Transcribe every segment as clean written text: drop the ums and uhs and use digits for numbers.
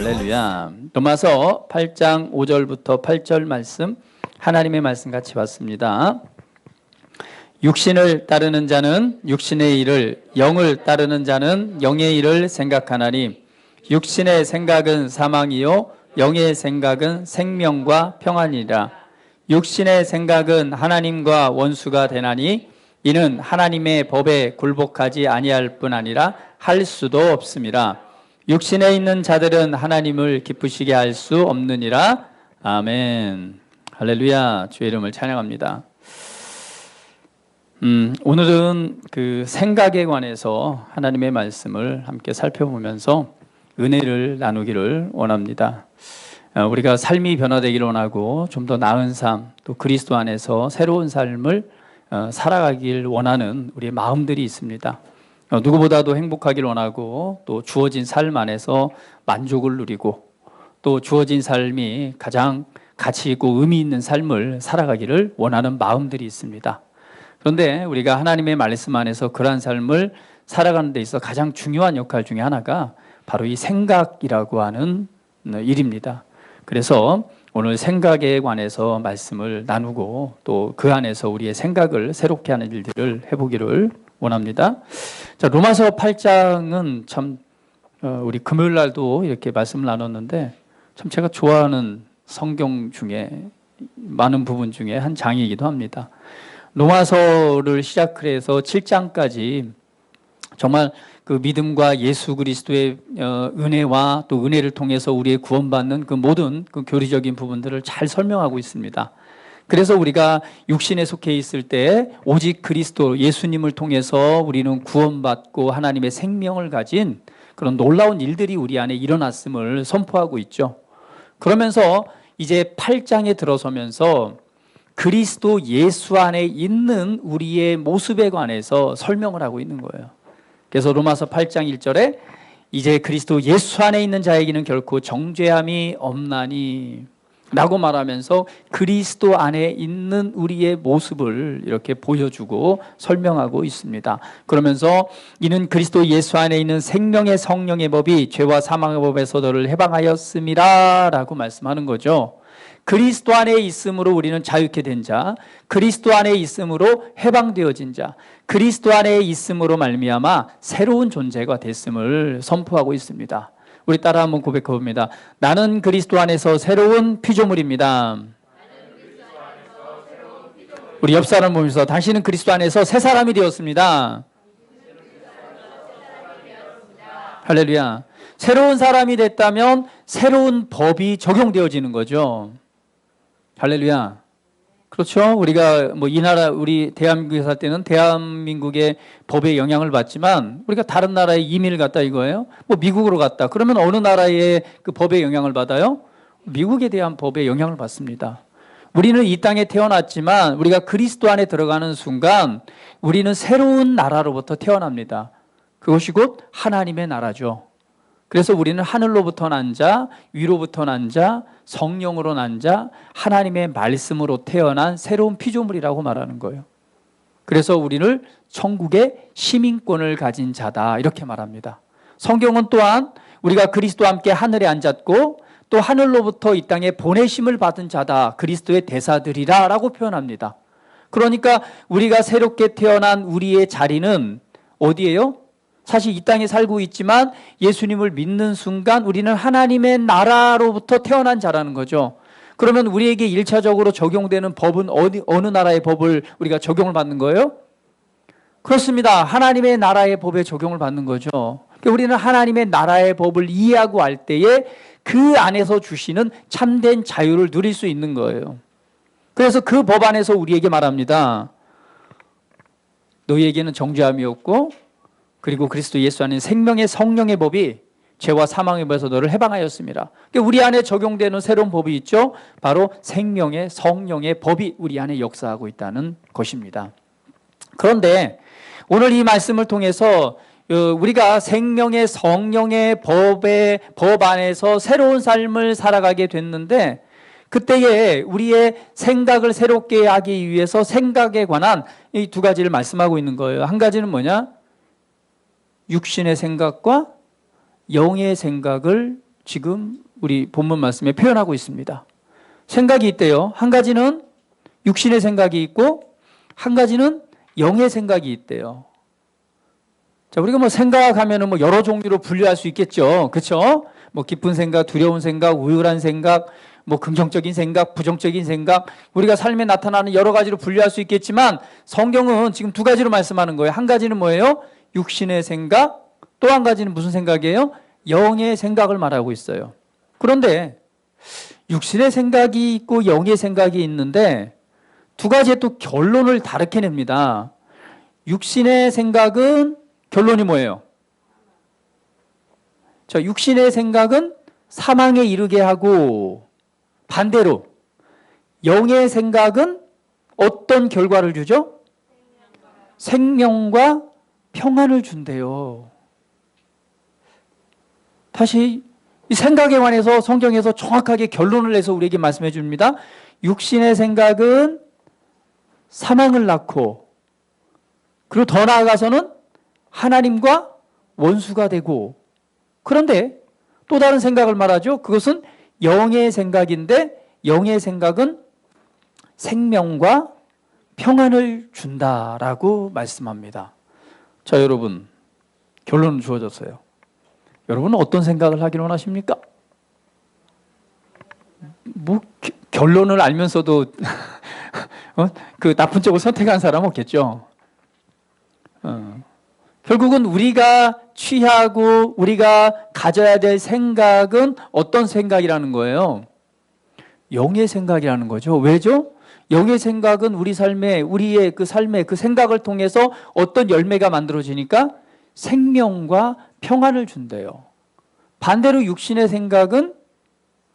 할렐루야. 로마서 8장 5절부터 8절 말씀, 하나님의 말씀 같이 봤습니다. 육신을 따르는 자는 육신의 일을, 영을 따르는 자는 영의 일을 생각하나니 육신의 생각은 사망이요 영의 생각은 생명과 평안이라. 육신의 생각은 하나님과 원수가 되나니 이는 하나님의 법에 굴복하지 아니할 뿐 아니라 할 수도 없음이라. 육신에 있는 자들은 하나님을 기쁘시게 할 수 없느니라. 아멘. 할렐루야. 주의 이름을 찬양합니다. 오늘은 그 생각에 관해서 하나님의 말씀을 함께 살펴보면서 은혜를 나누기를 원합니다. 우리가 삶이 변화되기를 원하고 좀 더 나은 삶, 또 그리스도 안에서 새로운 삶을 살아가길 원하는 우리의 마음들이 있습니다. 누구보다도 행복하길 원하고 또 주어진 삶 안에서 만족을 누리고 또 주어진 삶이 가장 가치 있고 의미 있는 삶을 살아가기를 원하는 마음들이 있습니다. 그런데 우리가 하나님의 말씀 안에서 그러한 삶을 살아가는 데 있어 가장 중요한 역할 중에 하나가 바로 이 생각이라고 하는 일입니다. 그래서 오늘 생각에 관해서 말씀을 나누고 또 그 안에서 우리의 생각을 새롭게 하는 일들을 해보기를 원합니다. 자, 로마서 8장은 참 우리 금요일 날도 이렇게 말씀을 나눴는데 참 제가 좋아하는 성경 중에 많은 부분 중에 한 장이기도 합니다. 로마서를 시작해서 7장까지 정말 그 믿음과 예수 그리스도의 은혜와 또 은혜를 통해서 우리의 구원받는 그 모든 그 교리적인 부분들을 잘 설명하고 있습니다. 그래서 우리가 육신에 속해 있을 때 오직 그리스도 예수님을 통해서 우리는 구원받고 하나님의 생명을 가진 그런 놀라운 일들이 우리 안에 일어났음을 선포하고 있죠. 그러면서 이제 8장에 들어서면서 그리스도 예수 안에 있는 우리의 모습에 관해서 설명을 하고 있는 거예요. 그래서 로마서 8장 1절에 이제 그리스도 예수 안에 있는 자에게는 결코 정죄함이 없나니 라고 말하면서 그리스도 안에 있는 우리의 모습을 이렇게 보여주고 설명하고 있습니다. 그러면서 이는 그리스도 예수 안에 있는 생명의 성령의 법이 죄와 사망의 법에서 너를 해방하였음이라 라고 말씀하는 거죠. 그리스도 안에 있음으로 우리는 자유케 된 자, 그리스도 안에 있음으로 해방되어진 자, 그리스도 안에 있음으로 말미암아 새로운 존재가 됐음을 선포하고 있습니다. 우리 따라 한번 고백해 봅니다. 나는 그리스도 안에서 새로운 피조물입니다. 우리 옆 사람 보면서 당신은 그리스도 안에서 새 사람이 되었습니다. 할렐루야. 새로운 사람이 됐다면 새로운 법이 적용되어지는 거죠. 할렐루야. 그렇죠. 우리가 뭐 이 나라 우리 대한민국에 살 때는 대한민국의 법의 영향을 받지만 우리가 다른 나라에 이민을 갔다 이거예요. 뭐 미국으로 갔다. 그러면 어느 나라의 그 법의 영향을 받아요? 미국에 대한 법의 영향을 받습니다. 우리는 이 땅에 태어났지만 우리가 그리스도 안에 들어가는 순간 우리는 새로운 나라로부터 태어납니다. 그것이 곧 하나님의 나라죠. 그래서 우리는 하늘로부터 난 자, 위로부터 난 자, 성령으로 난 자, 하나님의 말씀으로 태어난 새로운 피조물이라고 말하는 거예요. 그래서 우리를 천국의 시민권을 가진 자다 이렇게 말합니다. 성경은 또한 우리가 그리스도와 함께 하늘에 앉았고 또 하늘로부터 이 땅에 보내심을 받은 자다, 그리스도의 대사들이라 라고 표현합니다. 그러니까 우리가 새롭게 태어난 우리의 자리는 어디예요? 사실 이 땅에 살고 있지만 예수님을 믿는 순간 우리는 하나님의 나라로부터 태어난 자라는 거죠. 그러면 우리에게 1차적으로 적용되는 법은 어느 나라의 법을 우리가 적용을 받는 거예요? 그렇습니다. 하나님의 나라의 법에 적용을 받는 거죠. 그러니까 우리는 하나님의 나라의 법을 이해하고 알 때에 그 안에서 주시는 참된 자유를 누릴 수 있는 거예요. 그래서 그 법 안에서 우리에게 말합니다. 너희에게는 정죄함이 없고 그리고 그리스도 예수 안에 생명의 성령의 법이 죄와 사망의 법에서 너를 해방하였습니다. 그러니까 우리 안에 적용되는 새로운 법이 있죠. 바로 생명의 성령의 법이 우리 안에 역사하고 있다는 것입니다. 그런데 오늘 이 말씀을 통해서 우리가 생명의 성령의 법 안에서 새로운 삶을 살아가게 됐는데 그때에 우리의 생각을 새롭게 하기 위해서 생각에 관한 이 두 가지를 말씀하고 있는 거예요. 한 가지는 뭐냐? 육신의 생각과 영의 생각을 지금 우리 본문 말씀에 표현하고 있습니다. 생각이 있대요. 한 가지는 육신의 생각이 있고 한 가지는 영의 생각이 있대요. 자, 우리가 뭐 생각하면은 뭐 여러 종류로 분류할 수 있겠죠. 그렇죠? 뭐 기쁜 생각, 두려운 생각, 우울한 생각, 뭐 긍정적인 생각, 부정적인 생각, 우리가 삶에 나타나는 여러 가지로 분류할 수 있겠지만 성경은 지금 두 가지로 말씀하는 거예요. 한 가지는 뭐예요? 육신의 생각, 또 한 가지는 무슨 생각이에요? 영의 생각을 말하고 있어요. 그런데 육신의 생각이 있고 영의 생각이 있는데 두 가지의 또 결론을 다르게 냅니다. 육신의 생각은 결론이 뭐예요? 자, 육신의 생각은 사망에 이르게 하고 반대로 영의 생각은 어떤 결과를 주죠? 생명과 평안을 준대요. 다시 이 생각에 관해서 성경에서 정확하게 결론을 내서 우리에게 말씀해 줍니다. 육신의 생각은 사망을 낳고 그리고 더 나아가서는 하나님과 원수가 되고, 그런데 또 다른 생각을 말하죠. 그것은 영의 생각인데 영의 생각은 생명과 평안을 준다라고 말씀합니다. 자, 여러분, 결론은 주어졌어요. 여러분은 어떤 생각을 하기를 원하십니까? 뭐 결론을 알면서도 그 나쁜 쪽을 선택한 사람 없겠죠. 결국은 우리가 취하고 우리가 가져야 될 생각은 어떤 생각이라는 거예요? 영의 생각이라는 거죠. 왜죠? 영의 생각은 우리 삶에, 우리의 그 삶의 그 생각을 통해서 어떤 열매가 만들어지니까 생명과 평안을 준대요. 반대로 육신의 생각은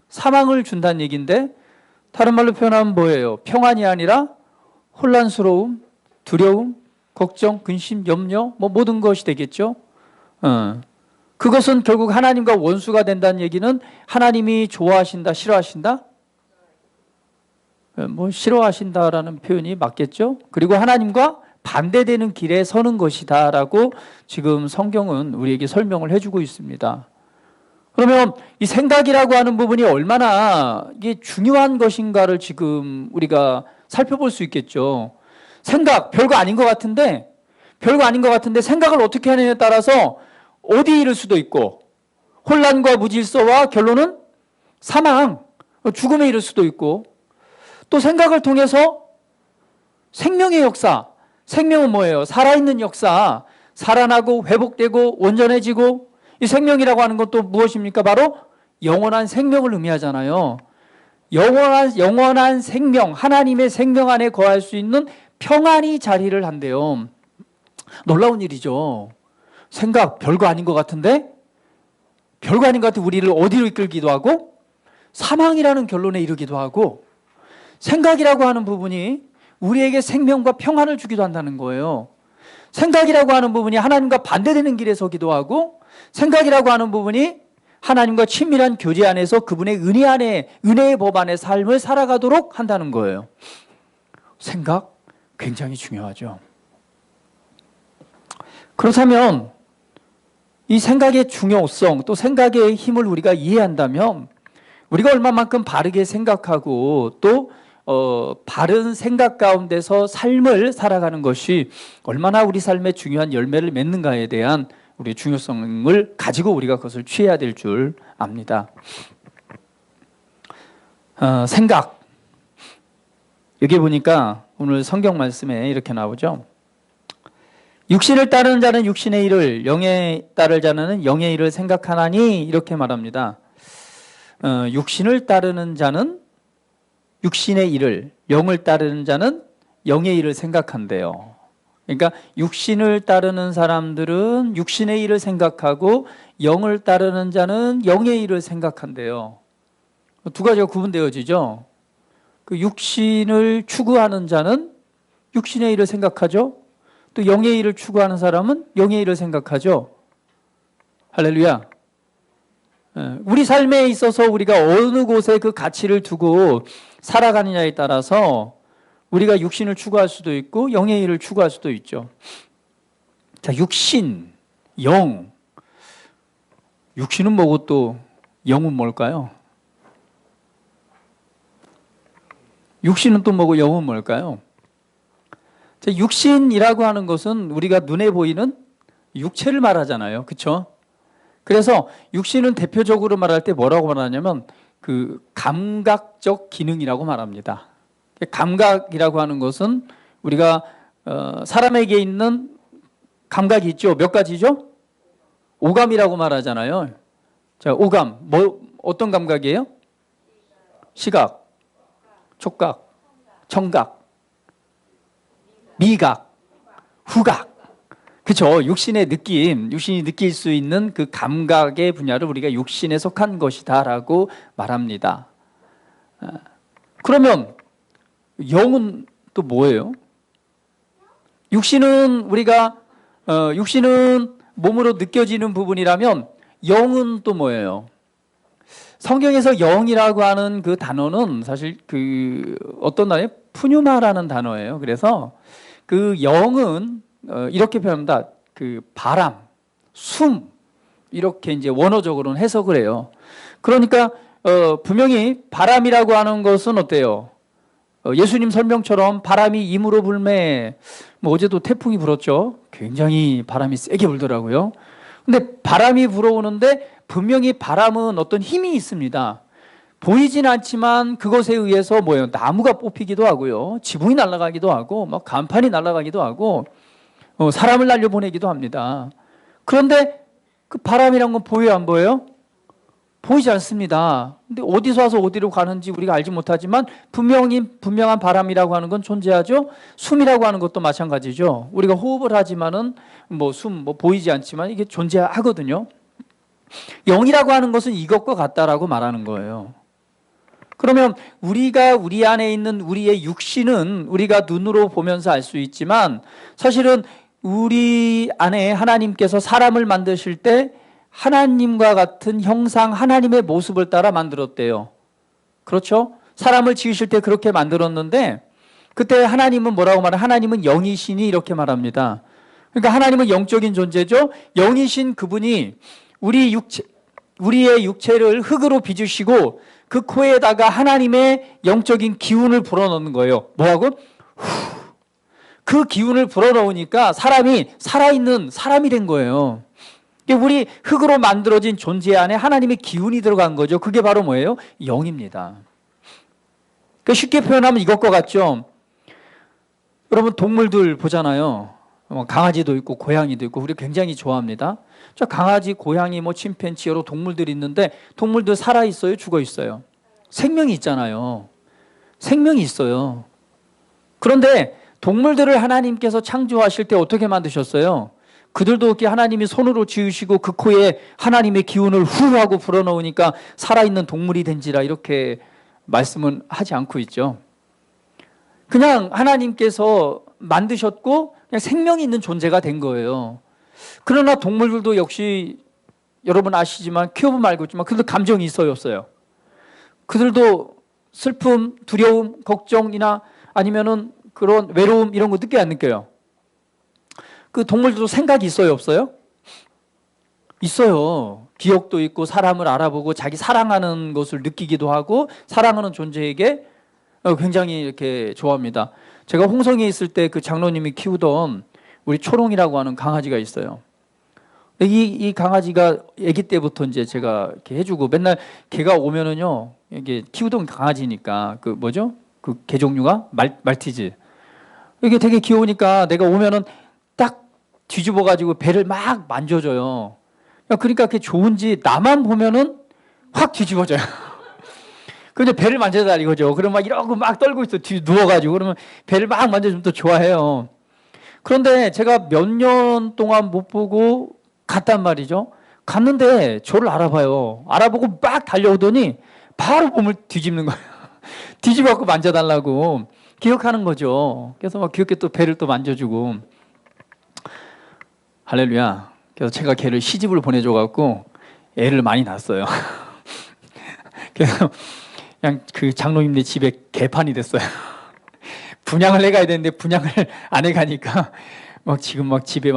사망을 준다는 얘기인데 다른 말로 표현하면 뭐예요? 평안이 아니라 혼란스러움, 두려움, 걱정, 근심, 염려, 뭐 모든 것이 되겠죠. 그것은 결국 하나님과 원수가 된다는 얘기는 하나님이 좋아하신다, 싫어하신다? 뭐 싫어하신다라는 표현이 맞겠죠. 그리고 하나님과 반대되는 길에 서는 것이다라고 지금 성경은 우리에게 설명을 해주고 있습니다. 그러면 이 생각이라고 하는 부분이 얼마나 이게 중요한 것인가를 지금 우리가 살펴볼 수 있겠죠. 생각, 별거 아닌 것 같은데 생각을 어떻게 하느냐에 따라서 어디에 이를 수도 있고 혼란과 무질서와 결론은 사망, 죽음에 이를 수도 있고 또 생각을 통해서 생명의 역사, 생명은 뭐예요? 살아있는 역사, 살아나고 회복되고 온전해지고 이 생명이라고 하는 것도 무엇입니까? 바로 영원한 생명을 의미하잖아요. 영원한 생명, 하나님의 생명 안에 거할 수 있는 평안이 자리를 한대요. 놀라운 일이죠. 생각 별거 아닌 것 같은데 별거 아닌 것 같은 우리를 어디로 이끌기도 하고 사망이라는 결론에 이르기도 하고 생각이라고 하는 부분이 우리에게 생명과 평안을 주기도 한다는 거예요. 생각이라고 하는 부분이 하나님과 반대되는 길에 서기도 하고 생각이라고 하는 부분이 하나님과 친밀한 교제 안에서 그분의 은혜 안에, 은혜의 법 안에 삶을 살아가도록 한다는 거예요. 생각 굉장히 중요하죠. 그렇다면 이 생각의 중요성, 또 생각의 힘을 우리가 이해한다면 우리가 얼마만큼 바르게 생각하고 또 바른 생각 가운데서 삶을 살아가는 것이 얼마나 우리 삶에 중요한 열매를 맺는가에 대한 우리의 중요성을 가지고 우리가 그것을 취해야 될 줄 압니다. 생각. 여기 보니까 오늘 성경 말씀에 이렇게 나오죠. 육신을 따르는 자는 육신의 일을, 영에 따를 자는 영의 일을 생각하나니 이렇게 말합니다. 육신을 따르는 자는 육신의 일을, 영을 따르는 자는 영의 일을 생각한대요. 그러니까 육신을 따르는 사람들은 육신의 일을 생각하고 영을 따르는 자는 영의 일을 생각한대요. 두 가지가 구분되어지죠. 그 육신을 추구하는 자는 육신의 일을 생각하죠. 또 영의 일을 추구하는 사람은 영의 일을 생각하죠. 할렐루야. 우리 삶에 있어서 우리가 어느 곳에 그 가치를 두고 살아가느냐에 따라서 우리가 육신을 추구할 수도 있고 영의 일을 추구할 수도 있죠. 자, 육신, 영. 육신은 뭐고 또 영은 뭘까요? 육신은 또 뭐고 영은 뭘까요? 육신이라고 하는 것은 우리가 눈에 보이는 육체를 말하잖아요. 그렇죠? 그래서 육신은 대표적으로 말할 때 뭐라고 말하냐면 그 감각적 기능이라고 말합니다. 감각이라고 하는 것은 우리가 사람에게 있는 감각이 있죠. 몇 가지죠? 오감이라고 말하잖아요. 자, 오감. 어떤 감각이에요? 시각, 촉각, 청각, 미각, 후각. 그렇죠. 육신의 느낌, 육신이 느낄 수 있는 그 감각의 분야를 우리가 육신에 속한 것이다라고 말합니다. 그러면 영은 또 뭐예요? 육신은 육신은 몸으로 느껴지는 부분이라면 영은 또 뭐예요? 성경에서 영이라고 하는 그 단어는 사실 어떤 단어예요? 푸뉴마라는 단어예요. 그래서 그 영은 이렇게 표현합니다. 그 바람, 숨 이렇게 이제 원어적으로는 해석을 해요. 그러니까 분명히 바람이라고 하는 것은 어때요? 예수님 설명처럼 바람이 임으로 불매. 어제도 태풍이 불었죠. 굉장히 바람이 세게 불더라고요. 근데 바람이 불어오는데 분명히 바람은 어떤 힘이 있습니다. 보이진 않지만 그것에 의해서 뭐예요? 나무가 뽑히기도 하고요. 지붕이 날아가기도 하고 막 간판이 날아가기도 하고 사람을 날려보내기도 합니다. 그런데 그 바람이란 건 보여요, 안 보여요? 보이지 않습니다. 근데 어디서 와서 어디로 가는지 우리가 알지 못하지만 분명한 바람이라고 하는 건 존재하죠. 숨이라고 하는 것도 마찬가지죠. 우리가 호흡을 하지만은 보이지 않지만 이게 존재하거든요. 영이라고 하는 것은 이것과 같다라고 말하는 거예요. 그러면 우리가 우리 안에 있는 우리의 육신은 우리가 눈으로 보면서 알 수 있지만 사실은 우리 안에 하나님께서 사람을 만드실 때 하나님과 같은 형상, 하나님의 모습을 따라 만들었대요. 그렇죠? 사람을 지으실 때 그렇게 만들었는데 그때 하나님은 뭐라고 말해요? 하나님은 영이시니 이렇게 말합니다. 그러니까 하나님은 영적인 존재죠. 영이신 그분이 우리의 육체를 흙으로 빚으시고 그 코에다가 하나님의 영적인 기운을 불어넣는 거예요. 뭐하고? 그 기운을 불어넣으니까 사람이 살아있는 사람이 된 거예요. 우리 흙으로 만들어진 존재 안에 하나님의 기운이 들어간 거죠. 그게 바로 뭐예요? 영입니다. 쉽게 표현하면 이것과 같죠. 여러분 동물들 보잖아요. 강아지도 있고 고양이도 있고 우리 굉장히 좋아합니다. 강아지, 고양이, 침팬지 여러 동물들이 있는데 동물들 살아있어요? 죽어있어요? 생명이 있잖아요. 생명이 있어요. 그런데 동물들을 하나님께서 창조하실 때 어떻게 만드셨어요? 그들도 이렇게 하나님이 손으로 지으시고 그 코에 하나님의 기운을 후하고 불어넣으니까 살아있는 동물이 된지라 이렇게 말씀은 하지 않고 있죠. 그냥 하나님께서 만드셨고 그냥 생명이 있는 존재가 된 거예요. 그러나 동물들도 역시 여러분 아시지만 키워보면 알고 있지만 그들도 감정이 있어요, 없어요? 그들도 슬픔, 두려움, 걱정이나 아니면은 그런 외로움 이런 거 느껴요, 안 느껴요? 그 동물들도 생각이 있어요, 없어요? 있어요. 기억도 있고 사람을 알아보고 자기 사랑하는 것을 느끼기도 하고 사랑하는 존재에게 굉장히 이렇게 좋아합니다. 제가 홍성에 있을 때 그 장로님이 키우던 우리 초롱이라고 하는 강아지가 있어요. 이 강아지가 아기 때부터 이제 제가 이렇게 해주고 맨날 걔가 오면은요, 이게 키우던 강아지니까 그 개 종류가 말티즈. 이게 되게 귀여우니까 내가 오면은 딱 뒤집어가지고 배를 막 만져줘요. 그러니까 그게 좋은지 나만 보면은 확 뒤집어져요. 근데 배를 만져달라 이거죠. 그러면 막 이러고 막 떨고 있어. 뒤 누워가지고. 그러면 배를 막 만져주면 또 좋아해요. 그런데 제가 몇 년 동안 못 보고 갔단 말이죠. 갔는데 저를 알아봐요. 알아보고 막 달려오더니 바로 몸을 뒤집는 거예요. 뒤집어갖고 만져달라고. 기억하는 거죠. 그래서 막 귀엽게 또 배를 또 만져주고. 할렐루야. 그래서 제가 걔를 시집을 보내줘갖고 애를 많이 낳았어요. 그래서 그냥 그 장로님네 집에 개판이 됐어요. 분양을 해가야 되는데 분양을 안 해가니까 지금 집에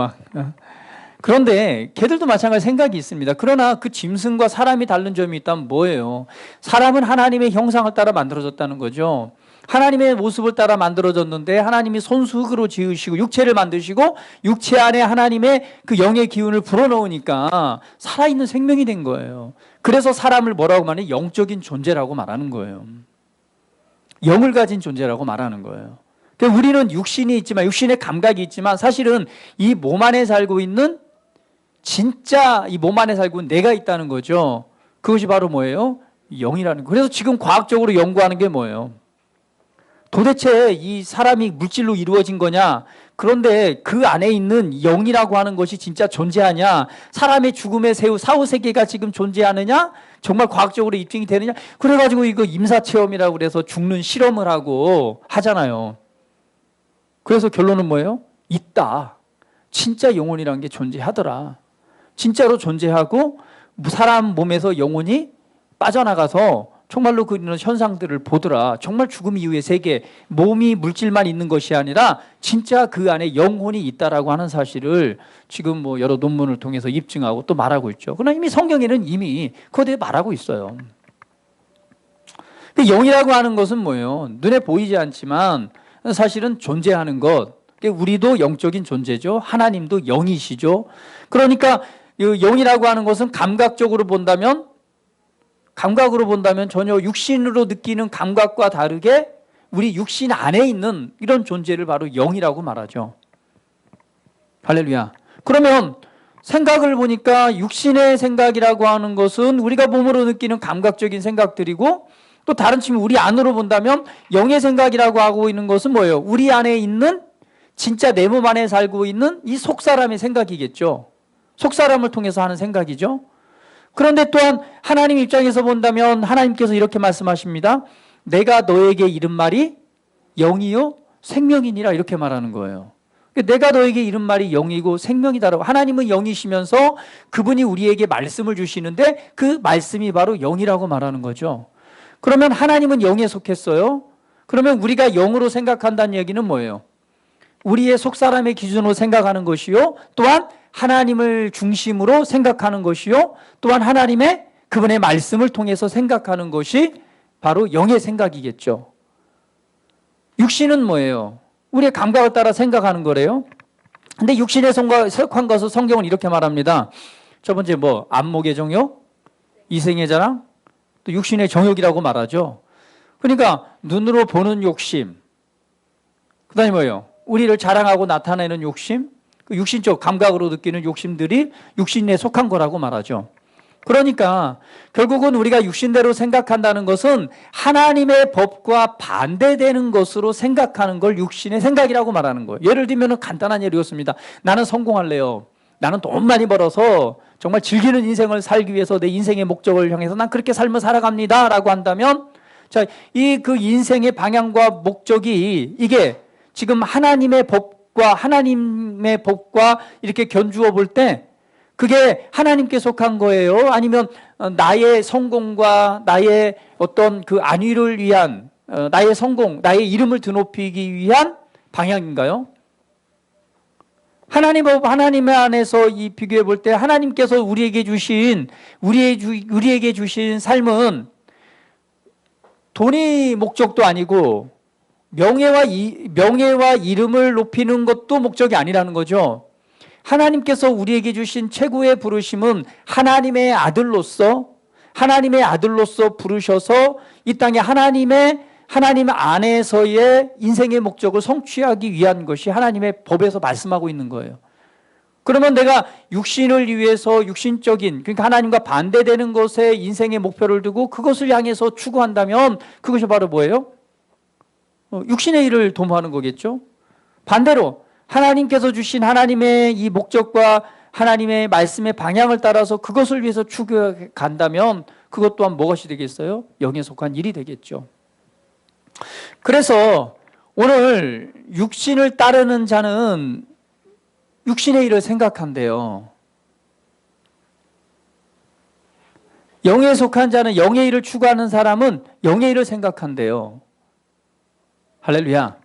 그런데 개들도 마찬가지 생각이 있습니다. 그러나 그 짐승과 사람이 다른 점이 있다면 뭐예요? 사람은 하나님의 형상을 따라 만들어졌다는 거죠. 하나님의 모습을 따라 만들어졌는데 하나님이 손수흙으로 지으시고 육체를 만드시고 육체 안에 하나님의 그 영의 기운을 불어넣으니까 살아있는 생명이 된 거예요. 그래서 사람을 뭐라고 말하냐? 영적인 존재라고 말하는 거예요. 영을 가진 존재라고 말하는 거예요. 그러니까 우리는 육신이 있지만, 육신의 감각이 있지만 사실은 이 몸 안에 살고 있는, 진짜 이 몸 안에 살고 있는 내가 있다는 거죠. 그것이 바로 뭐예요? 영이라는 거예요. 그래서 지금 과학적으로 연구하는 게 뭐예요? 도대체 이 사람이 물질로 이루어진 거냐? 그런데 그 안에 있는 영이라고 하는 것이 진짜 존재하냐? 사람의 죽음의 사후세계가 지금 존재하느냐? 정말 과학적으로 입증이 되느냐? 그래가지고 이거 임사체험이라고 그래서 죽는 실험을 하고 하잖아요. 그래서 결론은 뭐예요? 있다. 진짜 영혼이라는 게 존재하더라. 진짜로 존재하고 사람 몸에서 영혼이 빠져나가서 정말로 그런 현상들을 보더라. 정말 죽음 이후의 세계, 몸이 물질만 있는 것이 아니라 진짜 그 안에 영혼이 있다라고 하는 사실을 지금 뭐 여러 논문을 통해서 입증하고 또 말하고 있죠. 그러나 이미 성경에는 이미 그거에 대해 말하고 있어요. 영이라고 하는 것은 뭐예요? 눈에 보이지 않지만 사실은 존재하는 것. 우리도 영적인 존재죠. 하나님도 영이시죠. 그러니까 영이라고 하는 것은 감각으로 본다면 전혀 육신으로 느끼는 감각과 다르게 우리 육신 안에 있는 이런 존재를 바로 영이라고 말하죠. 할렐루야. 그러면 생각을 보니까 육신의 생각이라고 하는 것은 우리가 몸으로 느끼는 감각적인 생각들이고, 또 다른 측면 우리 안으로 본다면 영의 생각이라고 하고 있는 것은 뭐예요? 우리 안에 있는, 진짜 내 몸 안에 살고 있는 이 속사람의 생각이겠죠. 속사람을 통해서 하는 생각이죠. 그런데 또한 하나님 입장에서 본다면 하나님께서 이렇게 말씀하십니다. 내가 너에게 이른 말이 영이요 생명이니라, 이렇게 말하는 거예요. 내가 너에게 이른 말이 영이고 생명이다라고. 하나님은 영이시면서 그분이 우리에게 말씀을 주시는데 그 말씀이 바로 영이라고 말하는 거죠. 그러면 하나님은 영에 속했어요. 그러면 우리가 영으로 생각한다는 얘기는 뭐예요? 우리의 속사람의 기준으로 생각하는 것이요, 또한 하나님을 중심으로 생각하는 것이요, 또한 하나님의 그분의 말씀을 통해서 생각하는 것이 바로 영의 생각이겠죠. 육신은 뭐예요? 우리의 감각을 따라 생각하는 거래요. 근데 육신에 속한 것을 성경은 이렇게 말합니다. 첫 번째 안목의 정욕, 이생의 자랑, 또 육신의 정욕이라고 말하죠. 그러니까 눈으로 보는 욕심, 그 다음에 뭐예요? 우리를 자랑하고 나타내는 욕심, 육신적 감각으로 느끼는 욕심들이 육신에 속한 거라고 말하죠. 그러니까 결국은 우리가 육신대로 생각한다는 것은 하나님의 법과 반대되는 것으로 생각하는 걸 육신의 생각이라고 말하는 거예요. 예를 들면 간단한 예이었습니다. 나는 성공할래요. 나는 돈 많이 벌어서 정말 즐기는 인생을 살기 위해서 내 인생의 목적을 향해서 난 그렇게 삶을 살아갑니다 라고 한다면, 자, 그 인생의 방향과 목적이 이게 지금 하나님의 법과 이렇게 견주어 볼 때 그게 하나님께 속한 거예요? 아니면 나의 성공과 나의 어떤 그 안위를 위한, 나의 성공, 나의 이름을 드높이기 위한 방향인가요? 하나님 안에서 이 비교해 볼 때 하나님께서 우리에게 주신 삶은 돈이 목적도 아니고 명예와 이름을 높이는 것도 목적이 아니라는 거죠. 하나님께서 우리에게 주신 최고의 부르심은 하나님의 아들로서 부르셔서 이 땅에 하나님 안에서의 인생의 목적을 성취하기 위한 것이 하나님의 법에서 말씀하고 있는 거예요. 그러면 내가 육신을 위해서 육신적인, 그러니까 하나님과 반대되는 것에 인생의 목표를 두고 그것을 향해서 추구한다면 그것이 바로 뭐예요? 육신의 일을 도모하는 거겠죠. 반대로 하나님께서 주신 하나님의 이 목적과 하나님의 말씀의 방향을 따라서 그것을 위해서 추구해 간다면 그것 또한 무엇이 되겠어요? 영에 속한 일이 되겠죠. 그래서 오늘 육신을 따르는 자는 육신의 일을 생각한대요. 영에 속한 자는, 영의 일을 추구하는 사람은 영의 일을 생각한대요. 할렐루야.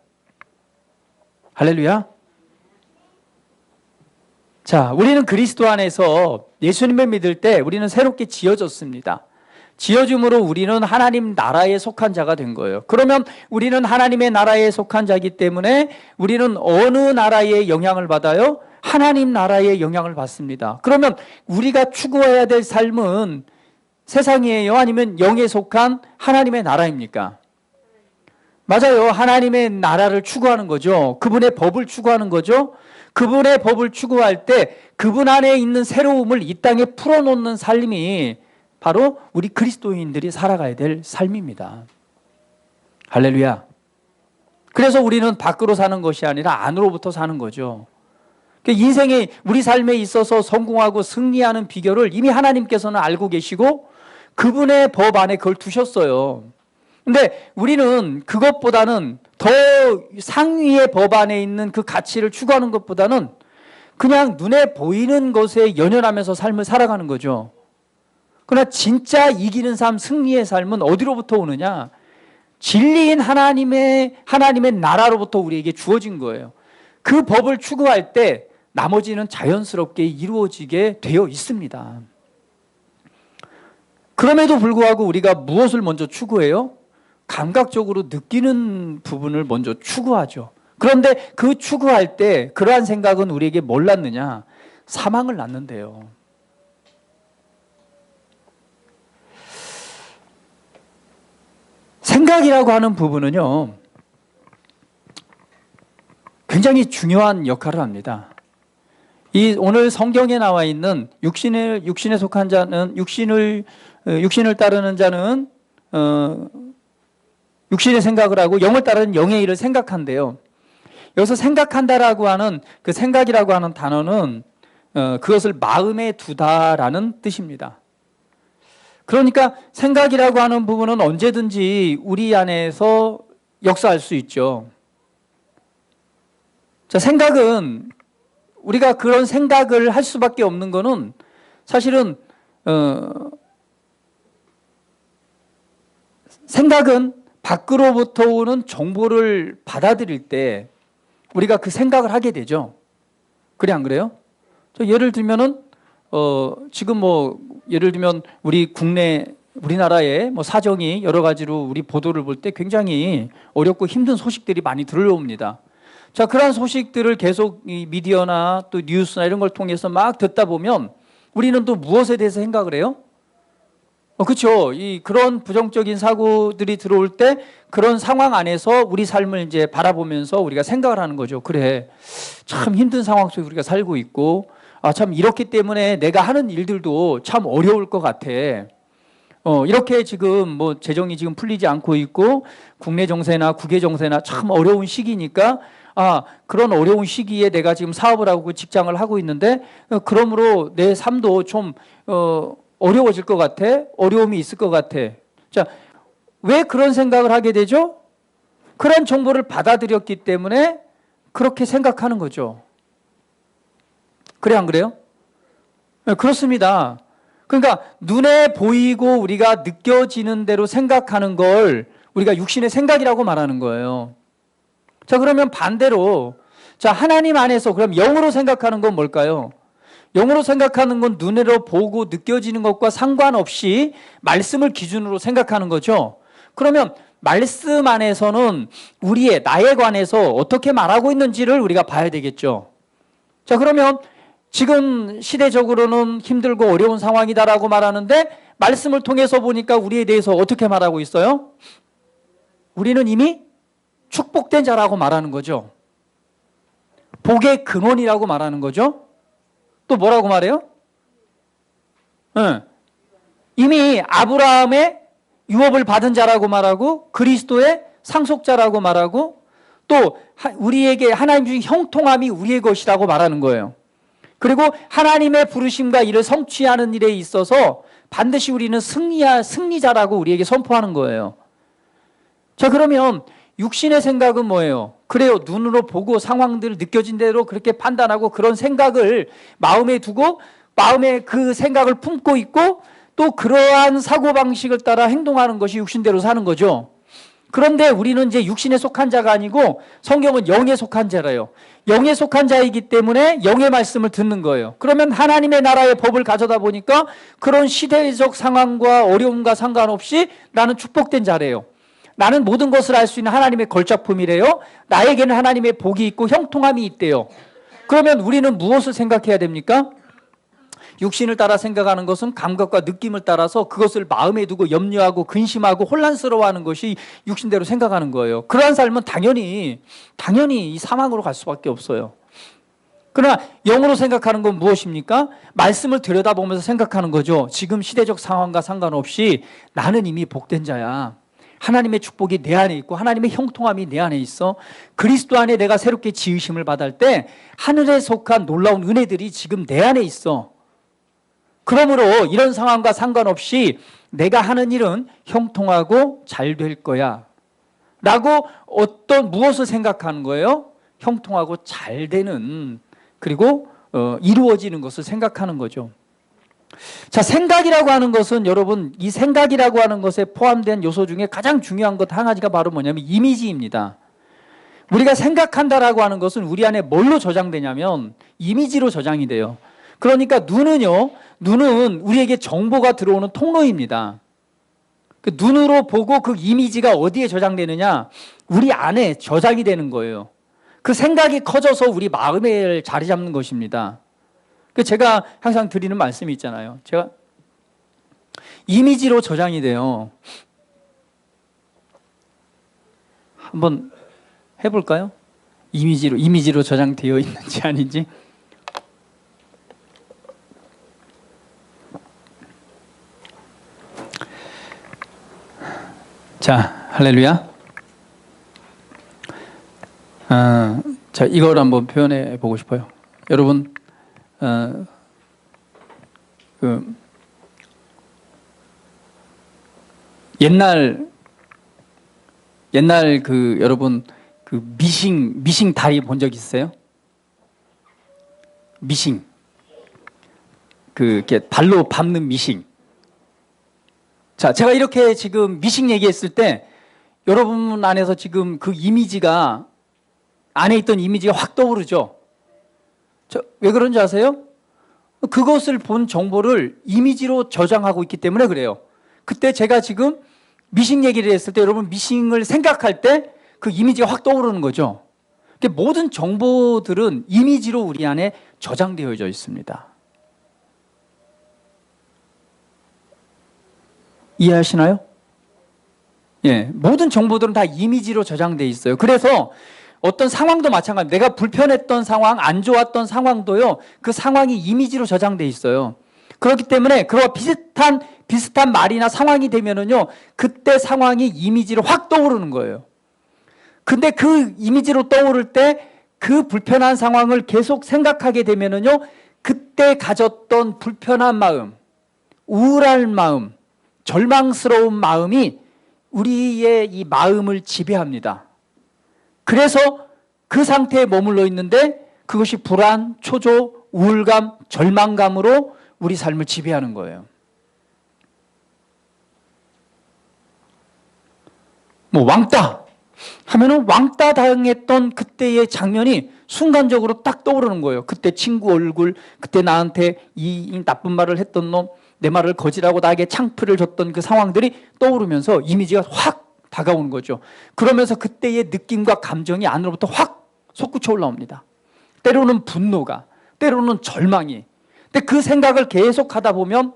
할렐루야. 자, 우리는 그리스도 안에서 예수님을 믿을 때 우리는 새롭게 지어졌습니다. 지어줌으로 우리는 하나님 나라에 속한 자가 된 거예요. 그러면 우리는 하나님의 나라에 속한 자이기 때문에 우리는 어느 나라의 영향을 받아요? 하나님 나라의 영향을 받습니다. 그러면 우리가 추구해야 될 삶은 세상이에요? 아니면 영에 속한 하나님의 나라입니까? 맞아요. 하나님의 나라를 추구하는 거죠. 그분의 법을 추구하는 거죠. 그분의 법을 추구할 때 그분 안에 있는 새로움을 이 땅에 풀어놓는 삶이 바로 우리 그리스도인들이 살아가야 될 삶입니다. 할렐루야. 그래서 우리는 밖으로 사는 것이 아니라 안으로부터 사는 거죠. 인생에 우리 삶에 있어서 성공하고 승리하는 비결을 이미 하나님께서는 알고 계시고 그분의 법 안에 그걸 두셨어요. 근데 우리는 그것보다는 더 상위의 법 안에 있는 그 가치를 추구하는 것보다는 그냥 눈에 보이는 것에 연연하면서 삶을 살아가는 거죠. 그러나 진짜 이기는 삶, 승리의 삶은 어디로부터 오느냐? 진리인 하나님의 나라로부터 우리에게 주어진 거예요. 그 법을 추구할 때 나머지는 자연스럽게 이루어지게 되어 있습니다. 그럼에도 불구하고 우리가 무엇을 먼저 추구해요? 감각적으로 느끼는 부분을 먼저 추구하죠. 그런데 그 추구할 때 그러한 생각은 우리에게 뭘 낳느냐? 사망을 낳는데요. 생각이라고 하는 부분은요, 굉장히 중요한 역할을 합니다. 오늘 성경에 나와 있는 육신에 속한 자는 육신을 따르는 자는 육신의 생각을 하고 영을 따르는 영의 일을 생각한대요. 여기서 생각한다라고 하는 그 생각이라고 하는 단어는 그것을 마음에 두다라는 뜻입니다. 그러니까 생각이라고 하는 부분은 언제든지 우리 안에서 역사할 수 있죠. 자, 생각은 우리가 그런 생각을 할 수밖에 없는 거는 사실은 생각은 밖으로부터 오는 정보를 받아들일 때 우리가 그 생각을 하게 되죠. 그래 안 그래요? 예를 들면은 지금 예를 들면 우리나라의 사정이 여러 가지로 우리 보도를 볼 때 굉장히 어렵고 힘든 소식들이 많이 들려옵니다. 자, 그러한 소식들을 계속 이 미디어나 또 뉴스나 이런 걸 통해서 막 듣다 보면 우리는 또 무엇에 대해서 생각을 해요? 그렇죠. 그런 부정적인 사고들이 들어올 때 그런 상황 안에서 우리 삶을 이제 바라보면서 우리가 생각을 하는 거죠. 그래, 참 힘든 상황 속에 우리가 살고 있고, 참 이렇기 때문에 내가 하는 일들도 참 어려울 것 같아. 이렇게 지금 재정이 지금 풀리지 않고 있고 국내 정세나 국외 정세나 참 어려운 시기니까 그런 어려운 시기에 내가 지금 사업을 하고 직장을 하고 있는데 그러므로 내 삶도 좀 어려워질 것 같아. 어려움이 있을 것 같아. 자, 왜 그런 생각을 하게 되죠? 그런 정보를 받아들였기 때문에 그렇게 생각하는 거죠. 그래 안 그래요? 네, 그렇습니다. 그러니까 눈에 보이고 우리가 느껴지는 대로 생각하는 걸 우리가 육신의 생각이라고 말하는 거예요. 자, 그러면 반대로 자, 하나님 안에서 그럼 영으로 생각하는 건 뭘까요? 영으로 생각하는 건 눈으로 보고 느껴지는 것과 상관없이 말씀을 기준으로 생각하는 거죠. 그러면 말씀 안에서는 나에 관해서 어떻게 말하고 있는지를 우리가 봐야 되겠죠. 자, 그러면 지금 시대적으로는 힘들고 어려운 상황이다라고 말하는데 말씀을 통해서 보니까 우리에 대해서 어떻게 말하고 있어요? 우리는 이미 축복된 자라고 말하는 거죠. 복의 근원이라고 말하는 거죠. 또 뭐라고 말해요? 이미 아브라함의 유업을 받은 자라고 말하고 그리스도의 상속자라고 말하고 또 우리에게 하나님 주신 형통함이 우리의 것이라고 말하는 거예요. 그리고 하나님의 부르심과 이를 성취하는 일에 있어서 반드시 우리는 승리자라고 우리에게 선포하는 거예요. 자, 그러면 육신의 생각은 뭐예요? 그래요. 눈으로 보고 상황들을 느껴진 대로 그렇게 판단하고 그런 생각을 마음에 두고 마음에 그 생각을 품고 있고 또 그러한 사고방식을 따라 행동하는 것이 육신대로 사는 거죠. 그런데 우리는 이제 육신에 속한 자가 아니고 성경은 영에 속한 자래요. 영에 속한 자이기 때문에 영의 말씀을 듣는 거예요. 그러면 하나님의 나라의 법을 가져다 보니까 그런 시대적 상황과 어려움과 상관없이 나는 축복된 자래요. 나는 모든 것을 알 수 있는 하나님의 걸작품이래요. 나에게는 하나님의 복이 있고 형통함이 있대요. 그러면 우리는 무엇을 생각해야 됩니까? 육신을 따라 생각하는 것은 감각과 느낌을 따라서 그것을 마음에 두고 염려하고 근심하고 혼란스러워하는 것이 육신대로 생각하는 거예요. 그러한 삶은 당연히 이 사망으로 갈 수밖에 없어요. 그러나 영으로 생각하는 건 무엇입니까? 말씀을 들여다보면서 생각하는 거죠. 지금 시대적 상황과 상관없이 나는 이미 복된 자야. 하나님의 축복이 내 안에 있고 하나님의 형통함이 내 안에 있어. 그리스도 안에 내가 새롭게 지으심을 받을 때 하늘에 속한 놀라운 은혜들이 지금 내 안에 있어. 그러므로 이런 상황과 상관없이 내가 하는 일은 형통하고 잘 될 거야 라고 무엇을 생각하는 거예요? 형통하고 잘 되는, 그리고 이루어지는 것을 생각하는 거죠. 자, 생각이라고 하는 것은 여러분, 이 생각이라고 하는 것에 포함된 요소 중에 가장 중요한 것 한 가지가 바로 뭐냐면 이미지입니다. 우리가 생각한다라고 하는 것은 우리 안에 뭘로 저장되냐면 이미지로 저장이 돼요. 그러니까 눈은 우리에게 정보가 들어오는 통로입니다. 그 눈으로 보고 그 이미지가 어디에 저장되느냐? 우리 안에 저장이 되는 거예요. 그 생각이 커져서 우리 마음에 자리 잡는 것입니다. 제가 항상 드리는 말씀이 있잖아요. 제가 이미지로 저장이 돼요. 한번 해볼까요? 이미지로 저장되어 있는지 아닌지. 자, 할렐루야. 자, 이걸 한번 표현해 보고 싶어요. 여러분, 옛날 여러분 미싱 다리 본 적 있으세요? 미싱. 이렇게 발로 밟는 미싱. 자, 제가 이렇게 지금 미싱 얘기했을 때 여러분 안에서 지금 그 이미지가, 안에 있던 이미지가 확 떠오르죠? 왜 그런지 아세요? 그것을 본 정보를 이미지로 저장하고 있기 때문에 그래요. 그때 제가 지금 미싱 얘기를 했을 때 여러분 미싱을 생각할 때 그 이미지가 확 떠오르는 거죠. 모든 정보들은 이미지로 우리 안에 저장되어져 있습니다. 이해하시나요? 예, 모든 정보들은 다 이미지로 저장되어 있어요. 그래서 어떤 상황도 마찬가지입니다. 내가 불편했던 상황, 안 좋았던 상황도요, 그 상황이 이미지로 저장되어 있어요. 그렇기 때문에 그와 비슷한 말이나 상황이 되면은요, 그때 상황이 이미지로 확 떠오르는 거예요. 근데 그 이미지로 떠오를 때 그 불편한 상황을 계속 생각하게 되면은요, 그때 가졌던 불편한 마음, 우울한 마음, 절망스러운 마음이 우리의 이 마음을 지배합니다. 그래서 그 상태에 머물러 있는데 그것이 불안, 초조, 우울감, 절망감으로 우리 삶을 지배하는 거예요. 왕따 하면은 왕따 당했던 그때의 장면이 순간적으로 딱 떠오르는 거예요. 그때 친구 얼굴, 그때 나한테 이 나쁜 말을 했던 놈, 내 말을 거짓하고 나에게 창피를 줬던 그 상황들이 떠오르면서 이미지가 확 다가오는 거죠. 그러면서 그때의 느낌과 감정이 안으로부터 확 솟구쳐 올라옵니다. 때로는 분노가, 때로는 절망이. 근데 그 생각을 계속 하다 보면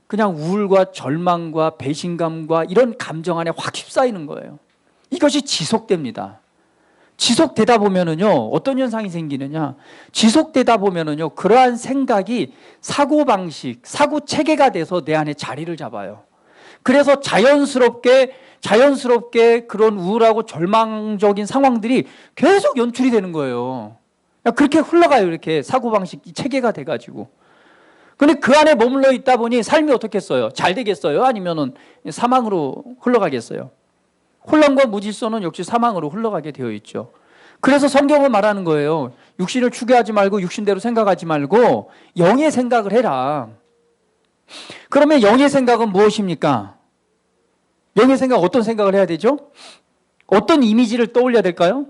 그냥 우울과 절망과 배신감과 이런 감정 안에 확 휩싸이는 거예요. 이것이 지속됩니다. 지속되다 보면은요, 어떤 현상이 생기느냐? 지속되다 보면은요, 그러한 생각이 사고방식, 사고 체계가 돼서 내 안에 자리를 잡아요. 그래서 자연스럽게 그런 우울하고 절망적인 상황들이 계속 연출이 되는 거예요. 그렇게 흘러가요. 이렇게 사고방식 체계가 돼가지고. 근데 그 안에 머물러 있다 보니 삶이 어떻겠어요? 잘 되겠어요? 아니면은 사망으로 흘러가겠어요? 혼란과 무질서는 역시 사망으로 흘러가게 되어 있죠. 그래서 성경은 말하는 거예요. 육신을 추구하지 말고 육신대로 생각하지 말고 영의 생각을 해라. 그러면 영의 생각은 무엇입니까? 영의 생각 어떤 생각을 해야 되죠? 어떤 이미지를 떠올려야 될까요?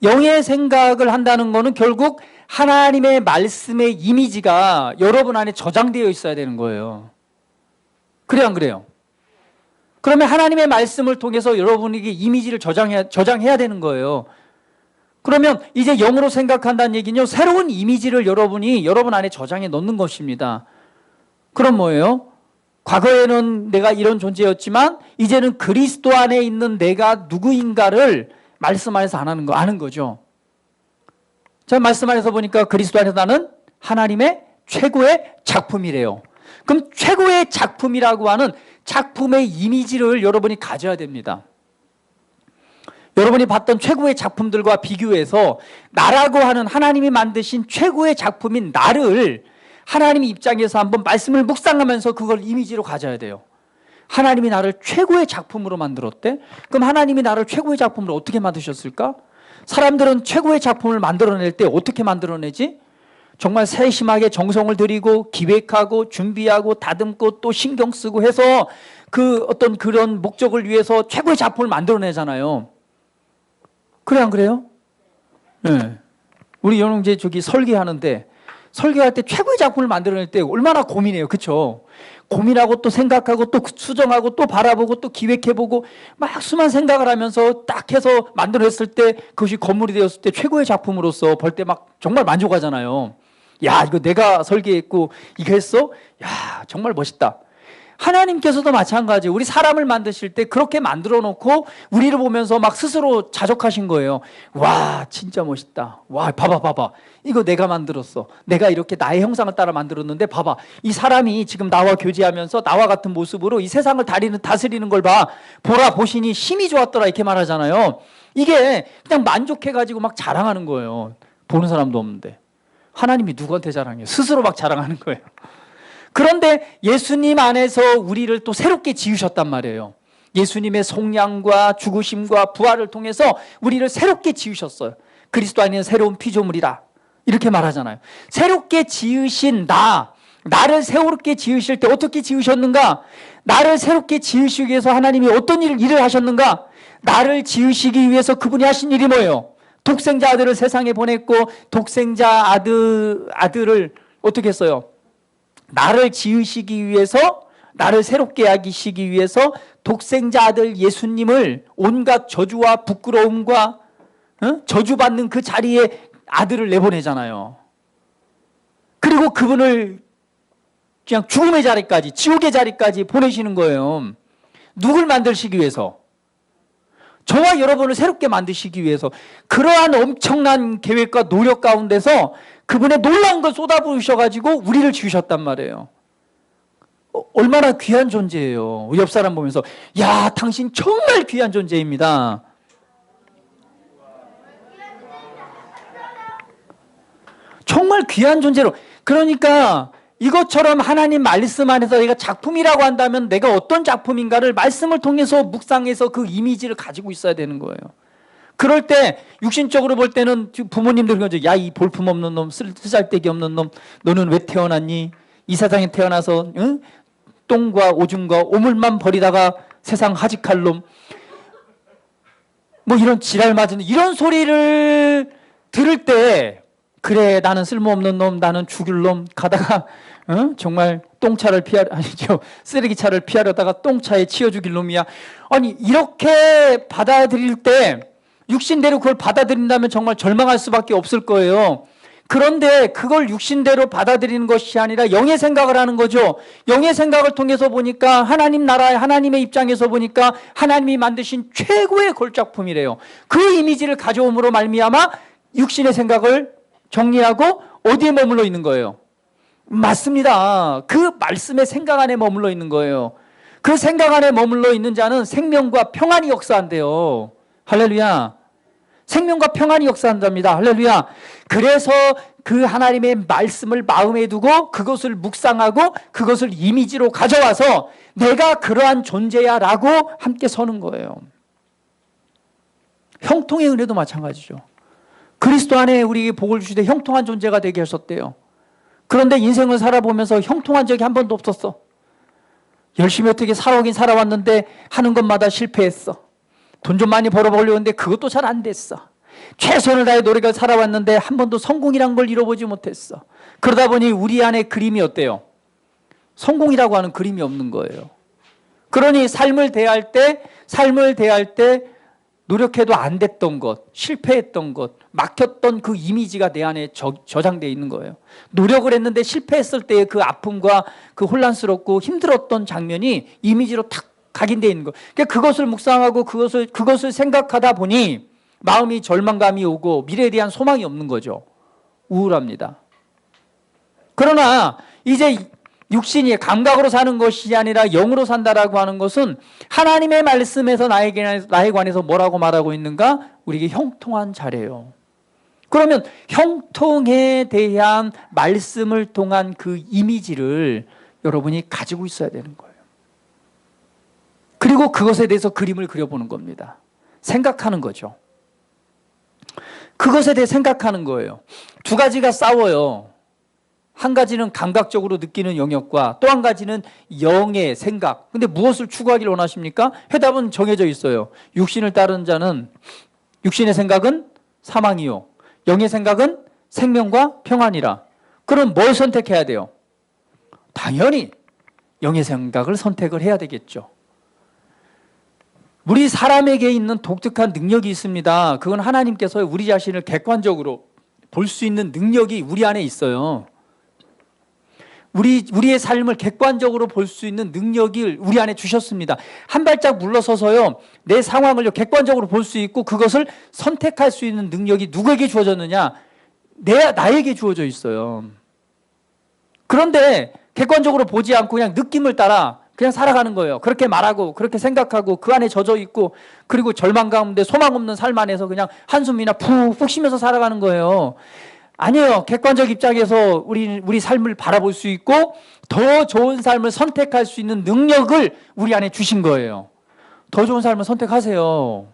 영의 생각을 한다는 것은 결국 하나님의 말씀의 이미지가 여러분 안에 저장되어 있어야 되는 거예요. 그래요, 안 그래요? 그러면 하나님의 말씀을 통해서 여러분에게 이미지를 저장해야 되는 거예요. 그러면 이제 영으로 생각한다는 얘기는요, 새로운 이미지를 여러분이 여러분 안에 저장해 놓는 것입니다. 그럼 뭐예요? 과거에는 내가 이런 존재였지만 이제는 그리스도 안에 있는 내가 누구인가를 말씀 안에서 아는 거죠. 제가 말씀 안에서 보니까 그리스도 안에서 나는 하나님의 최고의 작품이래요. 그럼 최고의 작품이라고 하는 작품의 이미지를 여러분이 가져야 됩니다. 여러분이 봤던 최고의 작품들과 비교해서 나라고 하는 하나님이 만드신 최고의 작품인 나를 하나님 입장에서 한번 말씀을 묵상하면서 그걸 이미지로 가져야 돼요. 하나님이 나를 최고의 작품으로 만들었대? 그럼 하나님이 나를 최고의 작품으로 어떻게 만드셨을까? 사람들은 최고의 작품을 만들어낼 때 어떻게 만들어내지? 정말 세심하게 정성을 들이고 기획하고 준비하고 다듬고 또 신경 쓰고 해서 그 어떤 그런 목적을 위해서 최고의 작품을 만들어내잖아요. 그래, 안 그래요? 네. 우리 연웅제 설계하는데 설계할 때 최고의 작품을 만들어낼 때 얼마나 고민해요. 그렇죠? 고민하고 또 생각하고 또 수정하고 또 바라보고 또 기획해보고 막 수많은 생각을 하면서 딱 해서 만들어냈을 때 그것이 건물이 되었을 때 최고의 작품으로서 볼 때 막 정말 만족하잖아요. 야, 이거 내가 설계했고 이거 했어? 야, 정말 멋있다. 하나님께서도 마찬가지예요. 우리 사람을 만드실 때 그렇게 만들어 놓고 우리를 보면서 막 스스로 자족하신 거예요. 와, 진짜 멋있다. 와, 봐봐. 이거 내가 만들었어. 내가 이렇게 나의 형상을 따라 만들었는데 봐봐. 이 사람이 지금 나와 교제하면서 나와 같은 모습으로 이 세상을 다스리는 걸 봐. 보시니 힘이 좋았더라 이렇게 말하잖아요. 이게 그냥 만족해가지고 막 자랑하는 거예요. 보는 사람도 없는데. 하나님이 누구한테 자랑해요? 스스로 막 자랑하는 거예요. 그런데 예수님 안에서 우리를 또 새롭게 지으셨단 말이에요. 예수님의 속량과 죽으심과 부활을 통해서 우리를 새롭게 지으셨어요. 그리스도 안에는 새로운 피조물이다 이렇게 말하잖아요. 새롭게 지으신 나를 새롭게 지으실 때 어떻게 지으셨는가? 나를 새롭게 지으시기 위해서 하나님이 어떤 일을 하셨는가? 나를 지으시기 위해서 그분이 하신 일이 뭐예요? 독생자 아들을 세상에 보냈고 독생자 아들을 어떻게 했어요? 나를 지으시기 위해서, 나를 새롭게 하시기 위해서 독생자 아들 예수님을 온갖 저주와 부끄러움과 저주받는 그 자리에 아들을 내보내잖아요. 그리고 그분을 그냥 죽음의 자리까지, 지옥의 자리까지 보내시는 거예요. 누굴 만드시기 위해서? 저와 여러분을 새롭게 만드시기 위해서. 그러한 엄청난 계획과 노력 가운데서 그분의 놀라운 걸 쏟아부으셔가지고 우리를 지으셨단 말이에요. 얼마나 귀한 존재예요. 우리 옆 사람 보면서 야, 당신 정말 귀한 존재입니다. 정말 귀한 존재로. 그러니까 이것처럼 하나님 말씀 안에서 내가 작품이라고 한다면 내가 어떤 작품인가를 말씀을 통해서 묵상해서 그 이미지를 가지고 있어야 되는 거예요. 그럴 때 육신적으로 볼 때는 부모님들 그러죠. 야, 이 볼품없는 놈, 쓰잘데기 없는 놈, 너는 왜 태어났니? 이 세상에 태어나서 똥과 오줌과 오물만 버리다가 세상 하직할 놈. 뭐 이런 지랄 맞은 이런 소리를 들을 때 그래, 나는 쓸모없는 놈, 나는 죽일 놈, 가다가 정말 쓰레기차를 피하려다가 똥차에 치여 죽일 놈이야. 아니, 이렇게 받아들일 때 육신대로 그걸 받아들인다면 정말 절망할 수밖에 없을 거예요. 그런데 그걸 육신대로 받아들이는 것이 아니라 영의 생각을 하는 거죠. 영의 생각을 통해서 보니까 하나님 나라의 하나님의 입장에서 보니까 하나님이 만드신 최고의 걸작품이래요. 그 이미지를 가져옴으로 말미암아 육신의 생각을 정리하고 어디에 머물러 있는 거예요? 맞습니다. 그 말씀의 생각 안에 머물러 있는 거예요. 그 생각 안에 머물러 있는 자는 생명과 평안이 역사한대요. 할렐루야. 생명과 평안이 역사한답니다. 할렐루야. 그래서 그 하나님의 말씀을 마음에 두고 그것을 묵상하고 그것을 이미지로 가져와서 내가 그러한 존재야 라고 함께 서는 거예요. 형통의 은혜도 마찬가지죠. 그리스도 안에 우리에게 복을 주시되 형통한 존재가 되게 하셨대요. 그런데 인생을 살아보면서 형통한 적이 한 번도 없었어. 열심히 어떻게 살아오긴 살아왔는데 하는 것마다 실패했어. 돈 좀 많이 벌어보려고 했는데 그것도 잘 안 됐어. 최선을 다해 노력을 살아왔는데 한 번도 성공이란 걸 이뤄보지 못했어. 그러다 보니 우리 안에 그림이 어때요? 성공이라고 하는 그림이 없는 거예요. 그러니 삶을 대할 때 노력해도 안 됐던 것, 실패했던 것, 막혔던 그 이미지가 내 안에 저장되어 있는 거예요. 노력을 했는데 실패했을 때의 그 아픔과 그 혼란스럽고 힘들었던 장면이 이미지로 탁 각인되어 있는 거예요. 그러니까 그것을 묵상하고 그것을 생각하다 보니 마음이 절망감이 오고 미래에 대한 소망이 없는 거죠. 우울합니다. 그러나 이제 육신이 감각으로 사는 것이 아니라 영으로 산다라고 하는 것은 하나님의 말씀에서 나에 관해서 뭐라고 말하고 있는가? 우리에게 형통한 자래요. 그러면 형통에 대한 말씀을 통한 그 이미지를 여러분이 가지고 있어야 되는 거예요. 그리고 그것에 대해서 그림을 그려보는 겁니다. 생각하는 거죠. 그것에 대해 생각하는 거예요. 두 가지가 싸워요. 한 가지는 감각적으로 느끼는 영역과 또 한 가지는 영의 생각. 근데 무엇을 추구하기를 원하십니까? 해답은 정해져 있어요. 육신을 따르는 자는 육신의 생각은 사망이요, 영의 생각은 생명과 평안이라. 그럼 뭘 선택해야 돼요? 당연히 영의 생각을 선택을 해야 되겠죠. 우리 사람에게 있는 독특한 능력이 있습니다. 그건 하나님께서 우리 자신을 객관적으로 볼 수 있는 능력이 우리 안에 있어요. 우리의 삶을 객관적으로 볼 수 있는 능력을 우리 안에 주셨습니다. 한 발짝 물러서서요, 내 상황을 객관적으로 볼 수 있고 그것을 선택할 수 있는 능력이 누구에게 주어졌느냐? 나에게 주어져 있어요. 그런데 객관적으로 보지 않고 그냥 느낌을 따라 그냥 살아가는 거예요. 그렇게 말하고 그렇게 생각하고 그 안에 젖어 있고 그리고 절망 가운데 소망 없는 삶 안에서 그냥 한숨이나 푹푹 쉬면서 살아가는 거예요. 아니에요. 객관적 입장에서 우리 삶을 바라볼 수 있고 더 좋은 삶을 선택할 수 있는 능력을 우리 안에 주신 거예요. 더 좋은 삶을 선택하세요.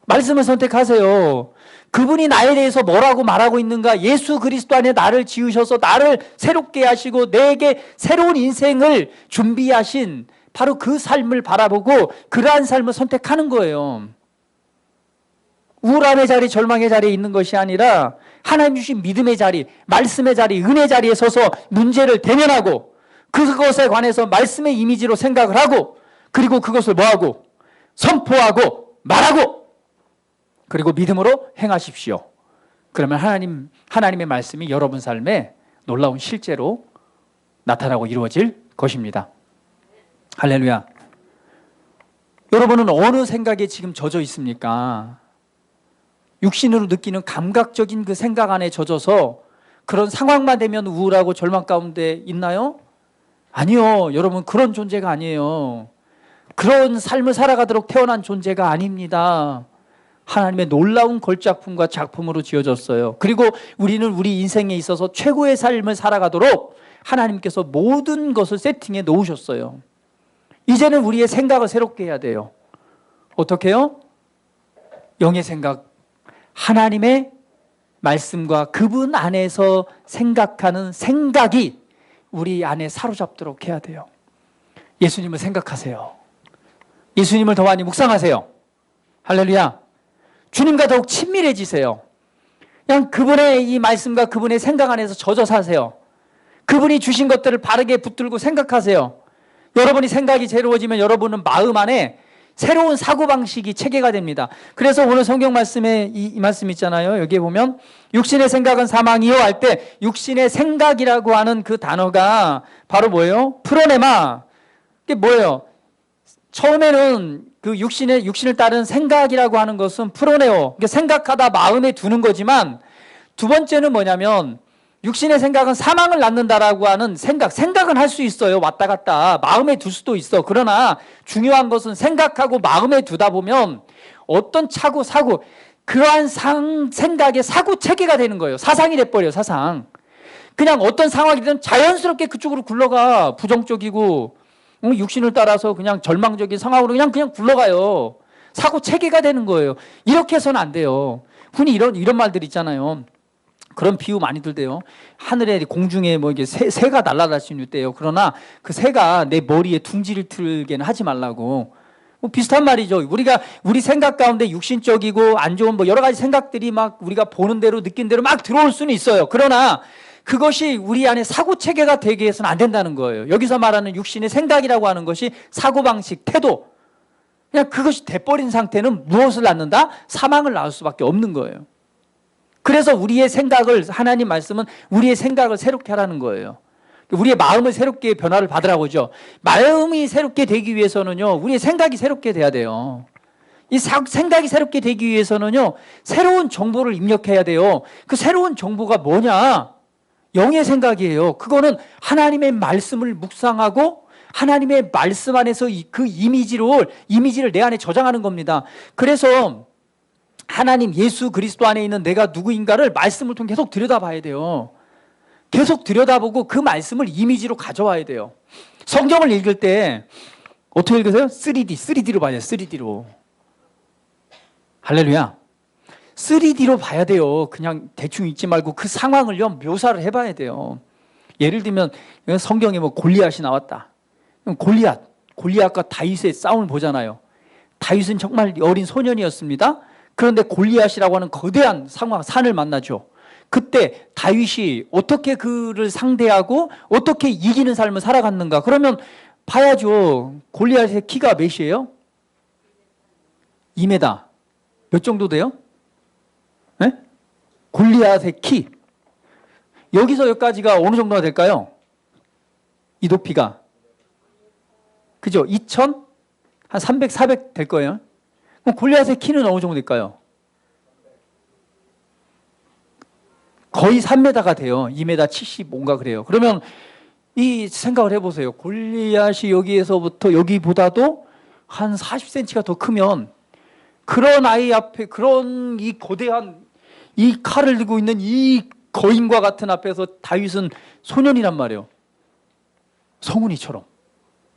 말씀을 선택하세요. 그분이 나에 대해서 뭐라고 말하고 있는가? 예수 그리스도 안에 나를 지으셔서 나를 새롭게 하시고 내게 새로운 인생을 준비하신 바로 그 삶을 바라보고 그러한 삶을 선택하는 거예요. 우울함의 자리, 절망의 자리에 있는 것이 아니라 하나님 주신 믿음의 자리, 말씀의 자리, 은혜의 자리에 서서 문제를 대면하고 그것에 관해서 말씀의 이미지로 생각을 하고 그리고 그것을 뭐하고? 선포하고 말하고 그리고 믿음으로 행하십시오. 그러면 하나님의 말씀이 여러분 삶에 놀라운 실제로 나타나고 이루어질 것입니다. 할렐루야. 여러분은 어느 생각에 지금 젖어 있습니까? 육신으로 느끼는 감각적인 그 생각 안에 젖어서 그런 상황만 되면 우울하고 절망 가운데 있나요? 아니요. 여러분 그런 존재가 아니에요. 그런 삶을 살아가도록 태어난 존재가 아닙니다. 하나님의 놀라운 걸작품과 작품으로 지어졌어요. 그리고 우리는 우리 인생에 있어서 최고의 삶을 살아가도록 하나님께서 모든 것을 세팅해 놓으셨어요. 이제는 우리의 생각을 새롭게 해야 돼요. 어떻게 해요? 영의 생각, 하나님의 말씀과 그분 안에서 생각하는 생각이 우리 안에 사로잡도록 해야 돼요. 예수님을 생각하세요. 예수님을 더 많이 묵상하세요. 할렐루야. 주님과 더욱 친밀해지세요. 그냥 그분의 이 말씀과 그분의 생각 안에서 젖어 사세요. 그분이 주신 것들을 바르게 붙들고 생각하세요. 여러분이 생각이 새로워지면 여러분은 마음 안에 새로운 사고방식이 체계가 됩니다. 그래서 오늘 성경 말씀에 이 말씀 있잖아요. 여기에 보면 육신의 생각은 사망이요 할 때 육신의 생각이라고 하는 그 단어가 바로 뭐예요? 프로네마. 이게 뭐예요? 처음에는 그 육신을 따른 생각이라고 하는 것은 프로네오, 그러니까 생각하다 마음에 두는 거지만 두 번째는 뭐냐면 육신의 생각은 사망을 낳는다라고 하는 생각은 할 수 있어요. 왔다 갔다 마음에 둘 수도 있어. 그러나 중요한 것은 생각하고 마음에 두다 보면 어떤 사고 그러한 생각의 사고 체계가 되는 거예요. 사상이 돼버려요. 사상. 그냥 어떤 상황이든 자연스럽게 그쪽으로 굴러가. 부정적이고 육신을 따라서 그냥 절망적인 상황으로 그냥 굴러가요. 사고 체계가 되는 거예요. 이렇게 해서는 안 돼요. 흔히 이런 말들 있잖아요. 그런 비유 많이 들대요. 하늘에 공중에 뭐 이게 새가 날아갈 수 있대요. 그러나 그 새가 내 머리에 둥지를 틀게는 하지 말라고. 뭐 비슷한 말이죠. 우리 생각 가운데 육신적이고 안 좋은 뭐 여러 가지 생각들이 막 우리가 보는 대로 느낀 대로 막 들어올 수는 있어요. 그러나 그것이 우리 안에 사고 체계가 되게 해서는 안 된다는 거예요. 여기서 말하는 육신의 생각이라고 하는 것이 사고 방식, 태도. 그냥 그것이 돼버린 상태는 무엇을 낳는다? 사망을 낳을 수밖에 없는 거예요. 그래서 우리의 생각을, 하나님 말씀은 우리의 생각을 새롭게 하라는 거예요. 우리의 마음을 새롭게 변화를 받으라고 하죠. 마음이 새롭게 되기 위해서는요, 우리의 생각이 새롭게 돼야 돼요. 이 생각이 새롭게 되기 위해서는요, 새로운 정보를 입력해야 돼요. 그 새로운 정보가 뭐냐? 영의 생각이에요. 그거는 하나님의 말씀을 묵상하고 하나님의 말씀 안에서 그 이미지를 내 안에 저장하는 겁니다. 그래서 하나님 예수 그리스도 안에 있는 내가 누구인가를 말씀을 통해 계속 들여다봐야 돼요. 계속 들여다보고 그 말씀을 이미지로 가져와야 돼요. 성경을 읽을 때 어떻게 읽으세요? 3D로 봐야 돼요. 3D로. 할렐루야. 3D로 봐야 돼요. 그냥 대충 읽지 말고 그 상황을요 묘사를 해봐야 돼요. 예를 들면 성경에 뭐 골리앗이 나왔다. 골리앗과 다윗의 싸움을 보잖아요. 다윗은 정말 어린 소년이었습니다. 그런데 골리앗이라고 하는 거대한 산을 만나죠. 그때 다윗이 어떻게 그를 상대하고 어떻게 이기는 삶을 살아갔는가? 그러면 봐야죠. 골리앗의 키가 몇이에요? 2m. 몇 정도 돼요? 네? 골리앗의 키. 여기서 여기까지가 어느 정도가 될까요? 이 높이가. 그죠? 2000? 한 300, 400 될 거예요. 그럼 골리앗의 키는 어느 정도 될까요? 거의 3m가 돼요. 2m 75인가 그래요. 그러면 이 생각을 해보세요. 골리앗이 여기에서부터 여기보다도 한 40cm가 더 크면 그런 아이 앞에 그런 이 거대한 이 칼을 들고 있는 이 거인과 같은 앞에서 다윗은 소년이란 말이에요. 성훈이처럼.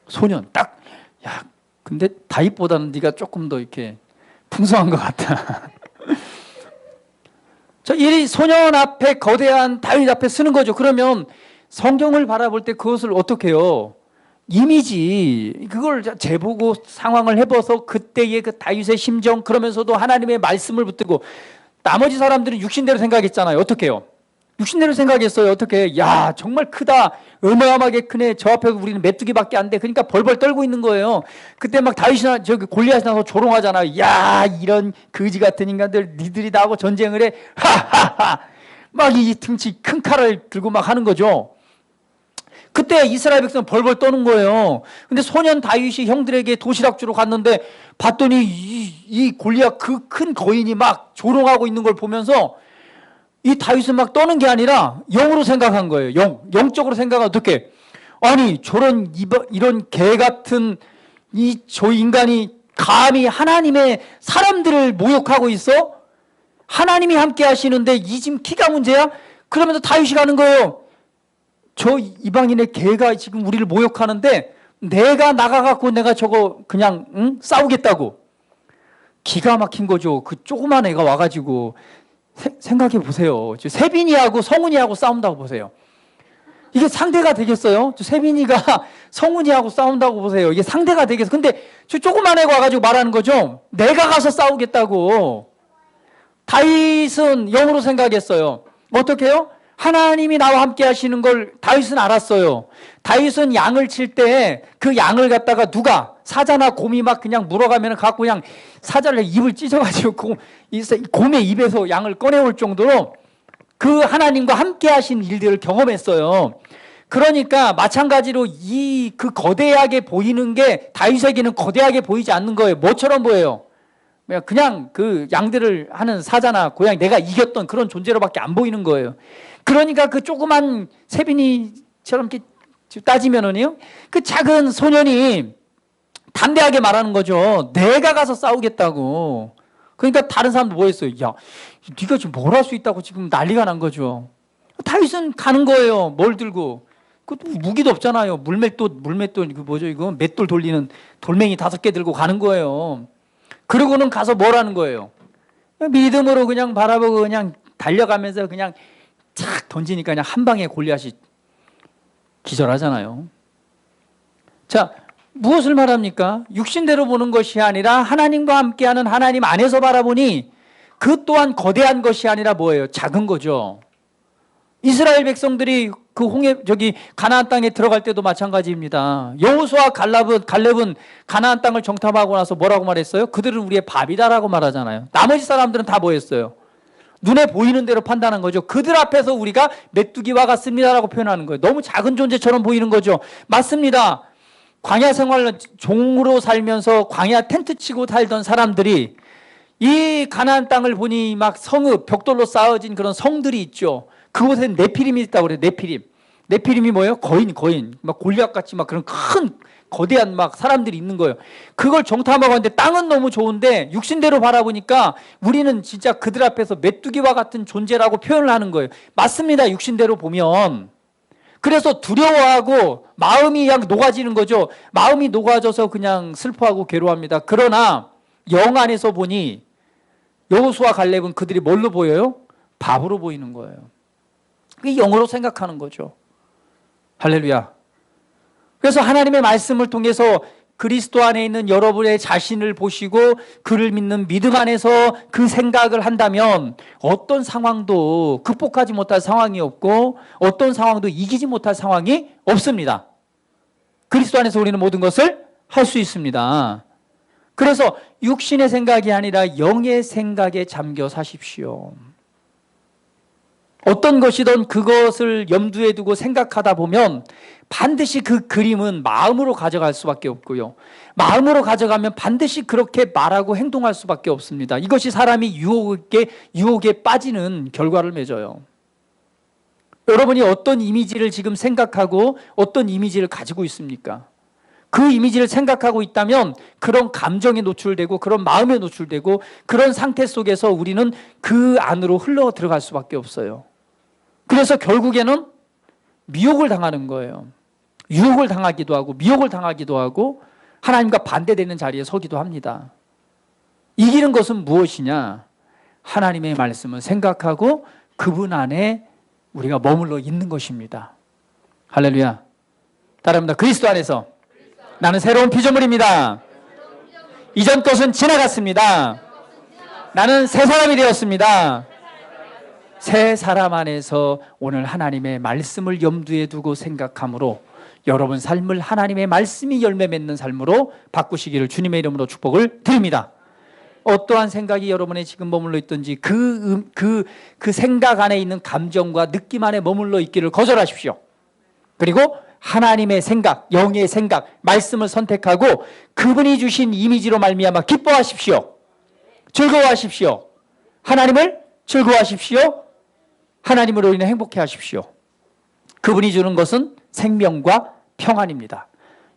소년. 딱. 야, 근데 다윗보다는 네가 조금 더 이렇게 풍성한 것 같다. 이 소년 앞에 거대한 다윗 앞에 쓰는 거죠. 그러면 성경을 바라볼 때 그것을 어떻게 해요? 이미지, 그걸 재보고 상황을 해봐서 그때의 그 다윗의 심정, 그러면서도 하나님의 말씀을 붙들고, 나머지 사람들은 육신대로 생각했잖아요. 어떻게 해요? 육신대로 생각했어요. 어떻게? 야, 정말 크다. 어마어마하게 크네. 저 앞에 우리는 메뚜기밖에 안 돼. 그러니까 벌벌 떨고 있는 거예요. 그때 막 다윗이나 골리앗이 나서 조롱하잖아요. 야, 이런 거지 같은 인간들, 니들이 나하고 전쟁을 해. 하하하. 막 이 등치 큰 칼을 들고 막 하는 거죠. 그때 이스라엘 백성은 벌벌 떠는 거예요. 근데 소년 다윗이 형들에게 도시락 주러 갔는데 봤더니 이 골리앗 그 큰 거인이 막 조롱하고 있는 걸 보면서 이 다윗은 막 떠는 게 아니라 영으로 생각한 거예요. 영적으로 생각하면 어떻게? 아니 이런 개 같은 저 인간이 감히 하나님의 사람들을 모욕하고 있어? 하나님이 함께 하시는데 이 지금 키가 문제야? 그러면서 다윗이 가는 거예요. 저 이방인의 개가 지금 우리를 모욕하는데 내가 나가갖고 내가 저거 그냥 싸우겠다고. 기가 막힌 거죠. 그 조그만 애가 와가지고 생각해 보세요. 세빈이하고 성훈이하고 싸운다고 보세요. 이게 상대가 되겠어요? 세빈이가 성훈이하고 싸운다고 보세요. 이게 상대가 되겠어. 근데 저 조그만 애가 와가지고 말하는 거죠. 내가 가서 싸우겠다고. 다윗은 영으로 생각했어요. 어떻게 해요? 하나님이 나와 함께 하시는 걸 다윗은 알았어요. 다윗은 양을 칠 때 그 양을 갖다가 누가 사자나 곰이 막 그냥 물어가면 갖고 그냥 사자를 입을 찢어가지고 곰의 입에서 양을 꺼내올 정도로 그 하나님과 함께 하신 일들을 경험했어요. 그러니까 마찬가지로 그 거대하게 보이는 게 다윗에게는 거대하게 보이지 않는 거예요. 뭐처럼 보여요? 그냥 그 양들을 하는 사자나 고양이, 내가 이겼던 그런 존재로밖에 안 보이는 거예요. 그러니까 그 조그만 세빈이처럼 이렇게 따지면은요, 그 작은 소년이 담대하게 말하는 거죠. 내가 가서 싸우겠다고. 그러니까 다른 사람도 뭐 했어요? 야, 네가 지금 뭘 할 수 있다고 지금 난리가 난 거죠. 다윗은 가는 거예요. 뭘 들고. 그것도 무기도 없잖아요. 물맷돌, 그 뭐죠 이거? 맷돌 돌리는 돌멩이 5개 들고 가는 거예요. 그러고는 가서 뭘 하는 거예요? 믿음으로 그냥 바라보고 그냥 달려가면서 그냥 착 던지니까 그냥 한 방에 골리앗이 기절하잖아요. 자, 무엇을 말합니까? 육신대로 보는 것이 아니라 하나님과 함께하는 하나님 안에서 바라보니 그 또한 거대한 것이 아니라 뭐예요? 작은 거죠. 이스라엘 백성들이 그 가나안 땅에 들어갈 때도 마찬가지입니다. 여호수아와 갈렙은 가나안 땅을 정탐하고 나서 뭐라고 말했어요? 그들은 우리의 밥이다라고 말하잖아요. 나머지 사람들은 다 뭐였어요? 눈에 보이는 대로 판단한 거죠. 그들 앞에서 우리가 메뚜기와 같습니다라고 표현하는 거예요. 너무 작은 존재처럼 보이는 거죠. 맞습니다. 광야 생활 종으로 살면서 광야 텐트 치고 살던 사람들이 이 가나안 땅을 보니 막 성읍, 벽돌로 쌓아진 그런 성들이 있죠. 그곳에 네피림이 있다고 그래요. 네피림이 뭐예요? 거인. 막 골리앗같이 막 그런 큰 거대한 막 사람들이 있는 거예요. 그걸 정탐하고 하는데 땅은 너무 좋은데 육신대로 바라보니까 우리는 진짜 그들 앞에서 메뚜기와 같은 존재라고 표현을 하는 거예요. 맞습니다. 육신대로 보면. 그래서 두려워하고 마음이 그냥 녹아지는 거죠. 마음이 녹아져서 그냥 슬퍼하고 괴로워합니다. 그러나 영 안에서 보니 여호수아 갈렙은 그들이 뭘로 보여요? 밥으로 보이는 거예요. 그게 영으로 생각하는 거죠. 할렐루야. 그래서 하나님의 말씀을 통해서 그리스도 안에 있는 여러분의 자신을 보시고 그를 믿는 믿음 안에서 그 생각을 한다면 어떤 상황도 극복하지 못할 상황이 없고 어떤 상황도 이기지 못할 상황이 없습니다. 그리스도 안에서 우리는 모든 것을 할 수 있습니다. 그래서 육신의 생각이 아니라 영의 생각에 잠겨 사십시오. 어떤 것이든 그것을 염두에 두고 생각하다 보면 반드시 그 그림은 마음으로 가져갈 수밖에 없고요. 마음으로 가져가면 반드시 그렇게 말하고 행동할 수밖에 없습니다. 이것이 사람이 유혹에 빠지는 결과를 맺어요. 여러분이 어떤 이미지를 지금 생각하고 어떤 이미지를 가지고 있습니까? 그 이미지를 생각하고 있다면 그런 감정에 노출되고 그런 마음에 노출되고 그런 상태 속에서 우리는 그 안으로 흘러 들어갈 수밖에 없어요. 그래서 결국에는 미혹을 당하는 거예요. 유혹을 당하기도 하고 미혹을 당하기도 하고 하나님과 반대되는 자리에 서기도 합니다. 이기는 것은 무엇이냐? 하나님의 말씀을 생각하고 그분 안에 우리가 머물러 있는 것입니다. 할렐루야. 따라합니다. 그리스도 안에서 나는 새로운 피조물입니다. 이전 것은 지나갔습니다. 나는 새 사람이 되었습니다. 새 사람 안에서 오늘 하나님의 말씀을 염두에 두고 생각함으로 여러분 삶을 하나님의 말씀이 열매 맺는 삶으로 바꾸시기를 주님의 이름으로 축복을 드립니다. 어떠한 생각이 여러분의 지금 머물러 있든지 그 생각 안에 있는 감정과 느낌 안에 머물러 있기를 거절하십시오. 그리고 하나님의 생각, 영의 생각, 말씀을 선택하고 그분이 주신 이미지로 말미암아 기뻐하십시오. 즐거워하십시오. 하나님을 즐거워하십시오. 하나님으로 인해 행복해 하십시오. 그분이 주는 것은 생명과 평안입니다.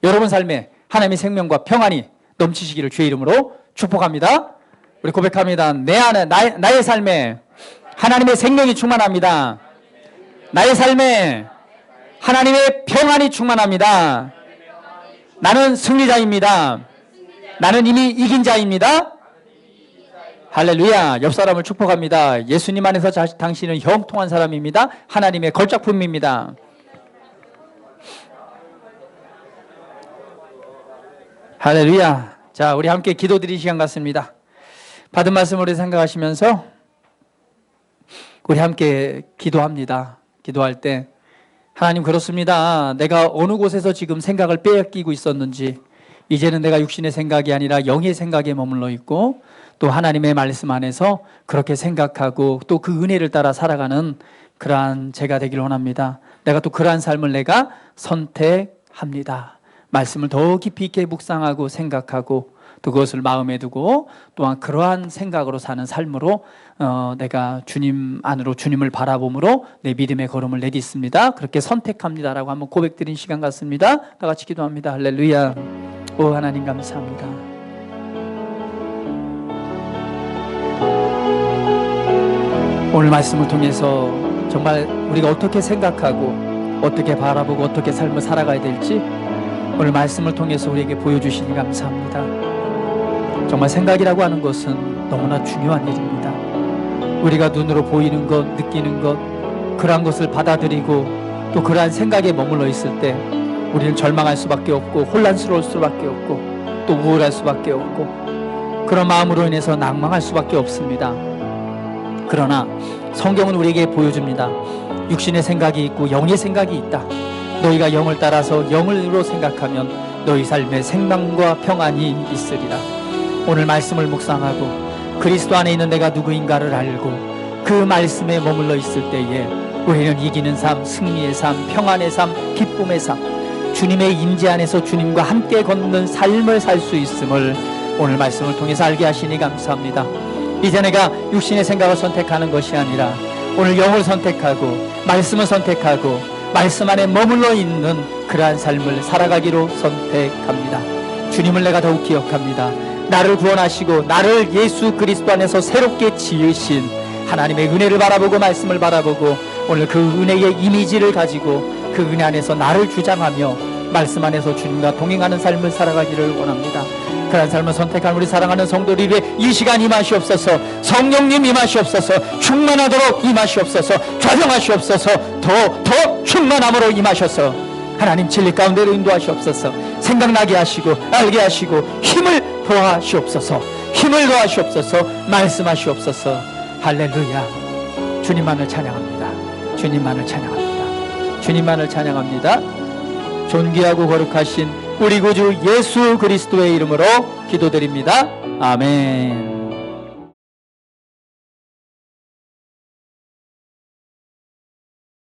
여러분 삶에 하나님의 생명과 평안이 넘치시기를 주의 이름으로 축복합니다. 우리 고백합니다. 내 안에 나의 삶에 하나님의 생명이 충만합니다. 나의 삶에 하나님의 평안이 충만합니다. 나는 승리자입니다. 나는 이미 이긴 자입니다. 할렐루야. 옆 사람을 축복합니다. 예수님 안에서 당신은 형통한 사람입니다. 하나님의 걸작품입니다. 할렐루야. 자, 우리 함께 기도드릴 시간 같습니다. 받은 말씀을 생각하시면서 우리 함께 기도합니다. 기도할 때 하나님 그렇습니다. 내가 어느 곳에서 지금 생각을 빼앗기고 있었는지 이제는 내가 육신의 생각이 아니라 영의 생각에 머물러 있고 또 하나님의 말씀 안에서 그렇게 생각하고 또 그 은혜를 따라 살아가는 그러한 제가 되기를 원합니다. 내가 또 그러한 삶을 내가 선택합니다. 말씀을 더 깊이 있게 묵상하고 생각하고 또 그것을 마음에 두고 또한 그러한 생각으로 사는 삶으로 내가 주님 안으로 주님을 바라봄으로 내 믿음의 걸음을 내딛습니다. 그렇게 선택합니다라고 한번 고백드린 시간 같습니다. 다 같이 기도합니다. 할렐루야. 오 하나님 감사합니다. 오늘 말씀을 통해서 정말 우리가 어떻게 생각하고 어떻게 바라보고 어떻게 삶을 살아가야 될지 오늘 말씀을 통해서 우리에게 보여주시니 감사합니다. 정말 생각이라고 하는 것은 너무나 중요한 일입니다. 우리가 눈으로 보이는 것, 느끼는 것, 그러한 것을 받아들이고 또 그러한 생각에 머물러 있을 때 우리는 절망할 수밖에 없고 혼란스러울 수밖에 없고 또 우울할 수밖에 없고 그런 마음으로 인해서 낭망할 수밖에 없습니다. 그러나 성경은 우리에게 보여줍니다. 육신의 생각이 있고 영의 생각이 있다. 너희가 영을 따라서 영으로 생각하면 너희 삶에 생명과 평안이 있으리라. 오늘 말씀을 묵상하고 그리스도 안에 있는 내가 누구인가를 알고 그 말씀에 머물러 있을 때에 우리는 이기는 삶, 승리의 삶, 평안의 삶, 기쁨의 삶, 주님의 임재 안에서 주님과 함께 걷는 삶을 살 수 있음을 오늘 말씀을 통해서 알게 하시니 감사합니다. 이제 내가 육신의 생각을 선택하는 것이 아니라 오늘 영을 선택하고 말씀을 선택하고 말씀 안에 머물러 있는 그러한 삶을 살아가기로 선택합니다. 주님을 내가 더욱 기억합니다. 나를 구원하시고 나를 예수 그리스도 안에서 새롭게 지으신 하나님의 은혜를 바라보고 말씀을 바라보고 오늘 그 은혜의 이미지를 가지고 그 은혜 안에서 나를 주장하며 말씀 안에서 주님과 동행하는 삶을 살아가기를 원합니다. 그런 삶을 선택한 우리 사랑하는 성도들 위해 이 시간 임하시옵소서. 성령님 임하시옵소서. 충만하도록 임하시옵소서. 좌정하시옵소서. 더 충만함으로 임하셔서 하나님 진리 가운데로 인도하시옵소서. 생각나게 하시고 알게 하시고 힘을 더하시옵소서. 힘을 더하시옵소서. 말씀하시옵소서. 할렐루야. 주님만을 찬양합니다. 주님만을 찬양합니다. 주님만을 찬양합니다. 존귀하고 거룩하신 우리 구주 예수 그리스도의 이름으로 기도드립니다. 아멘.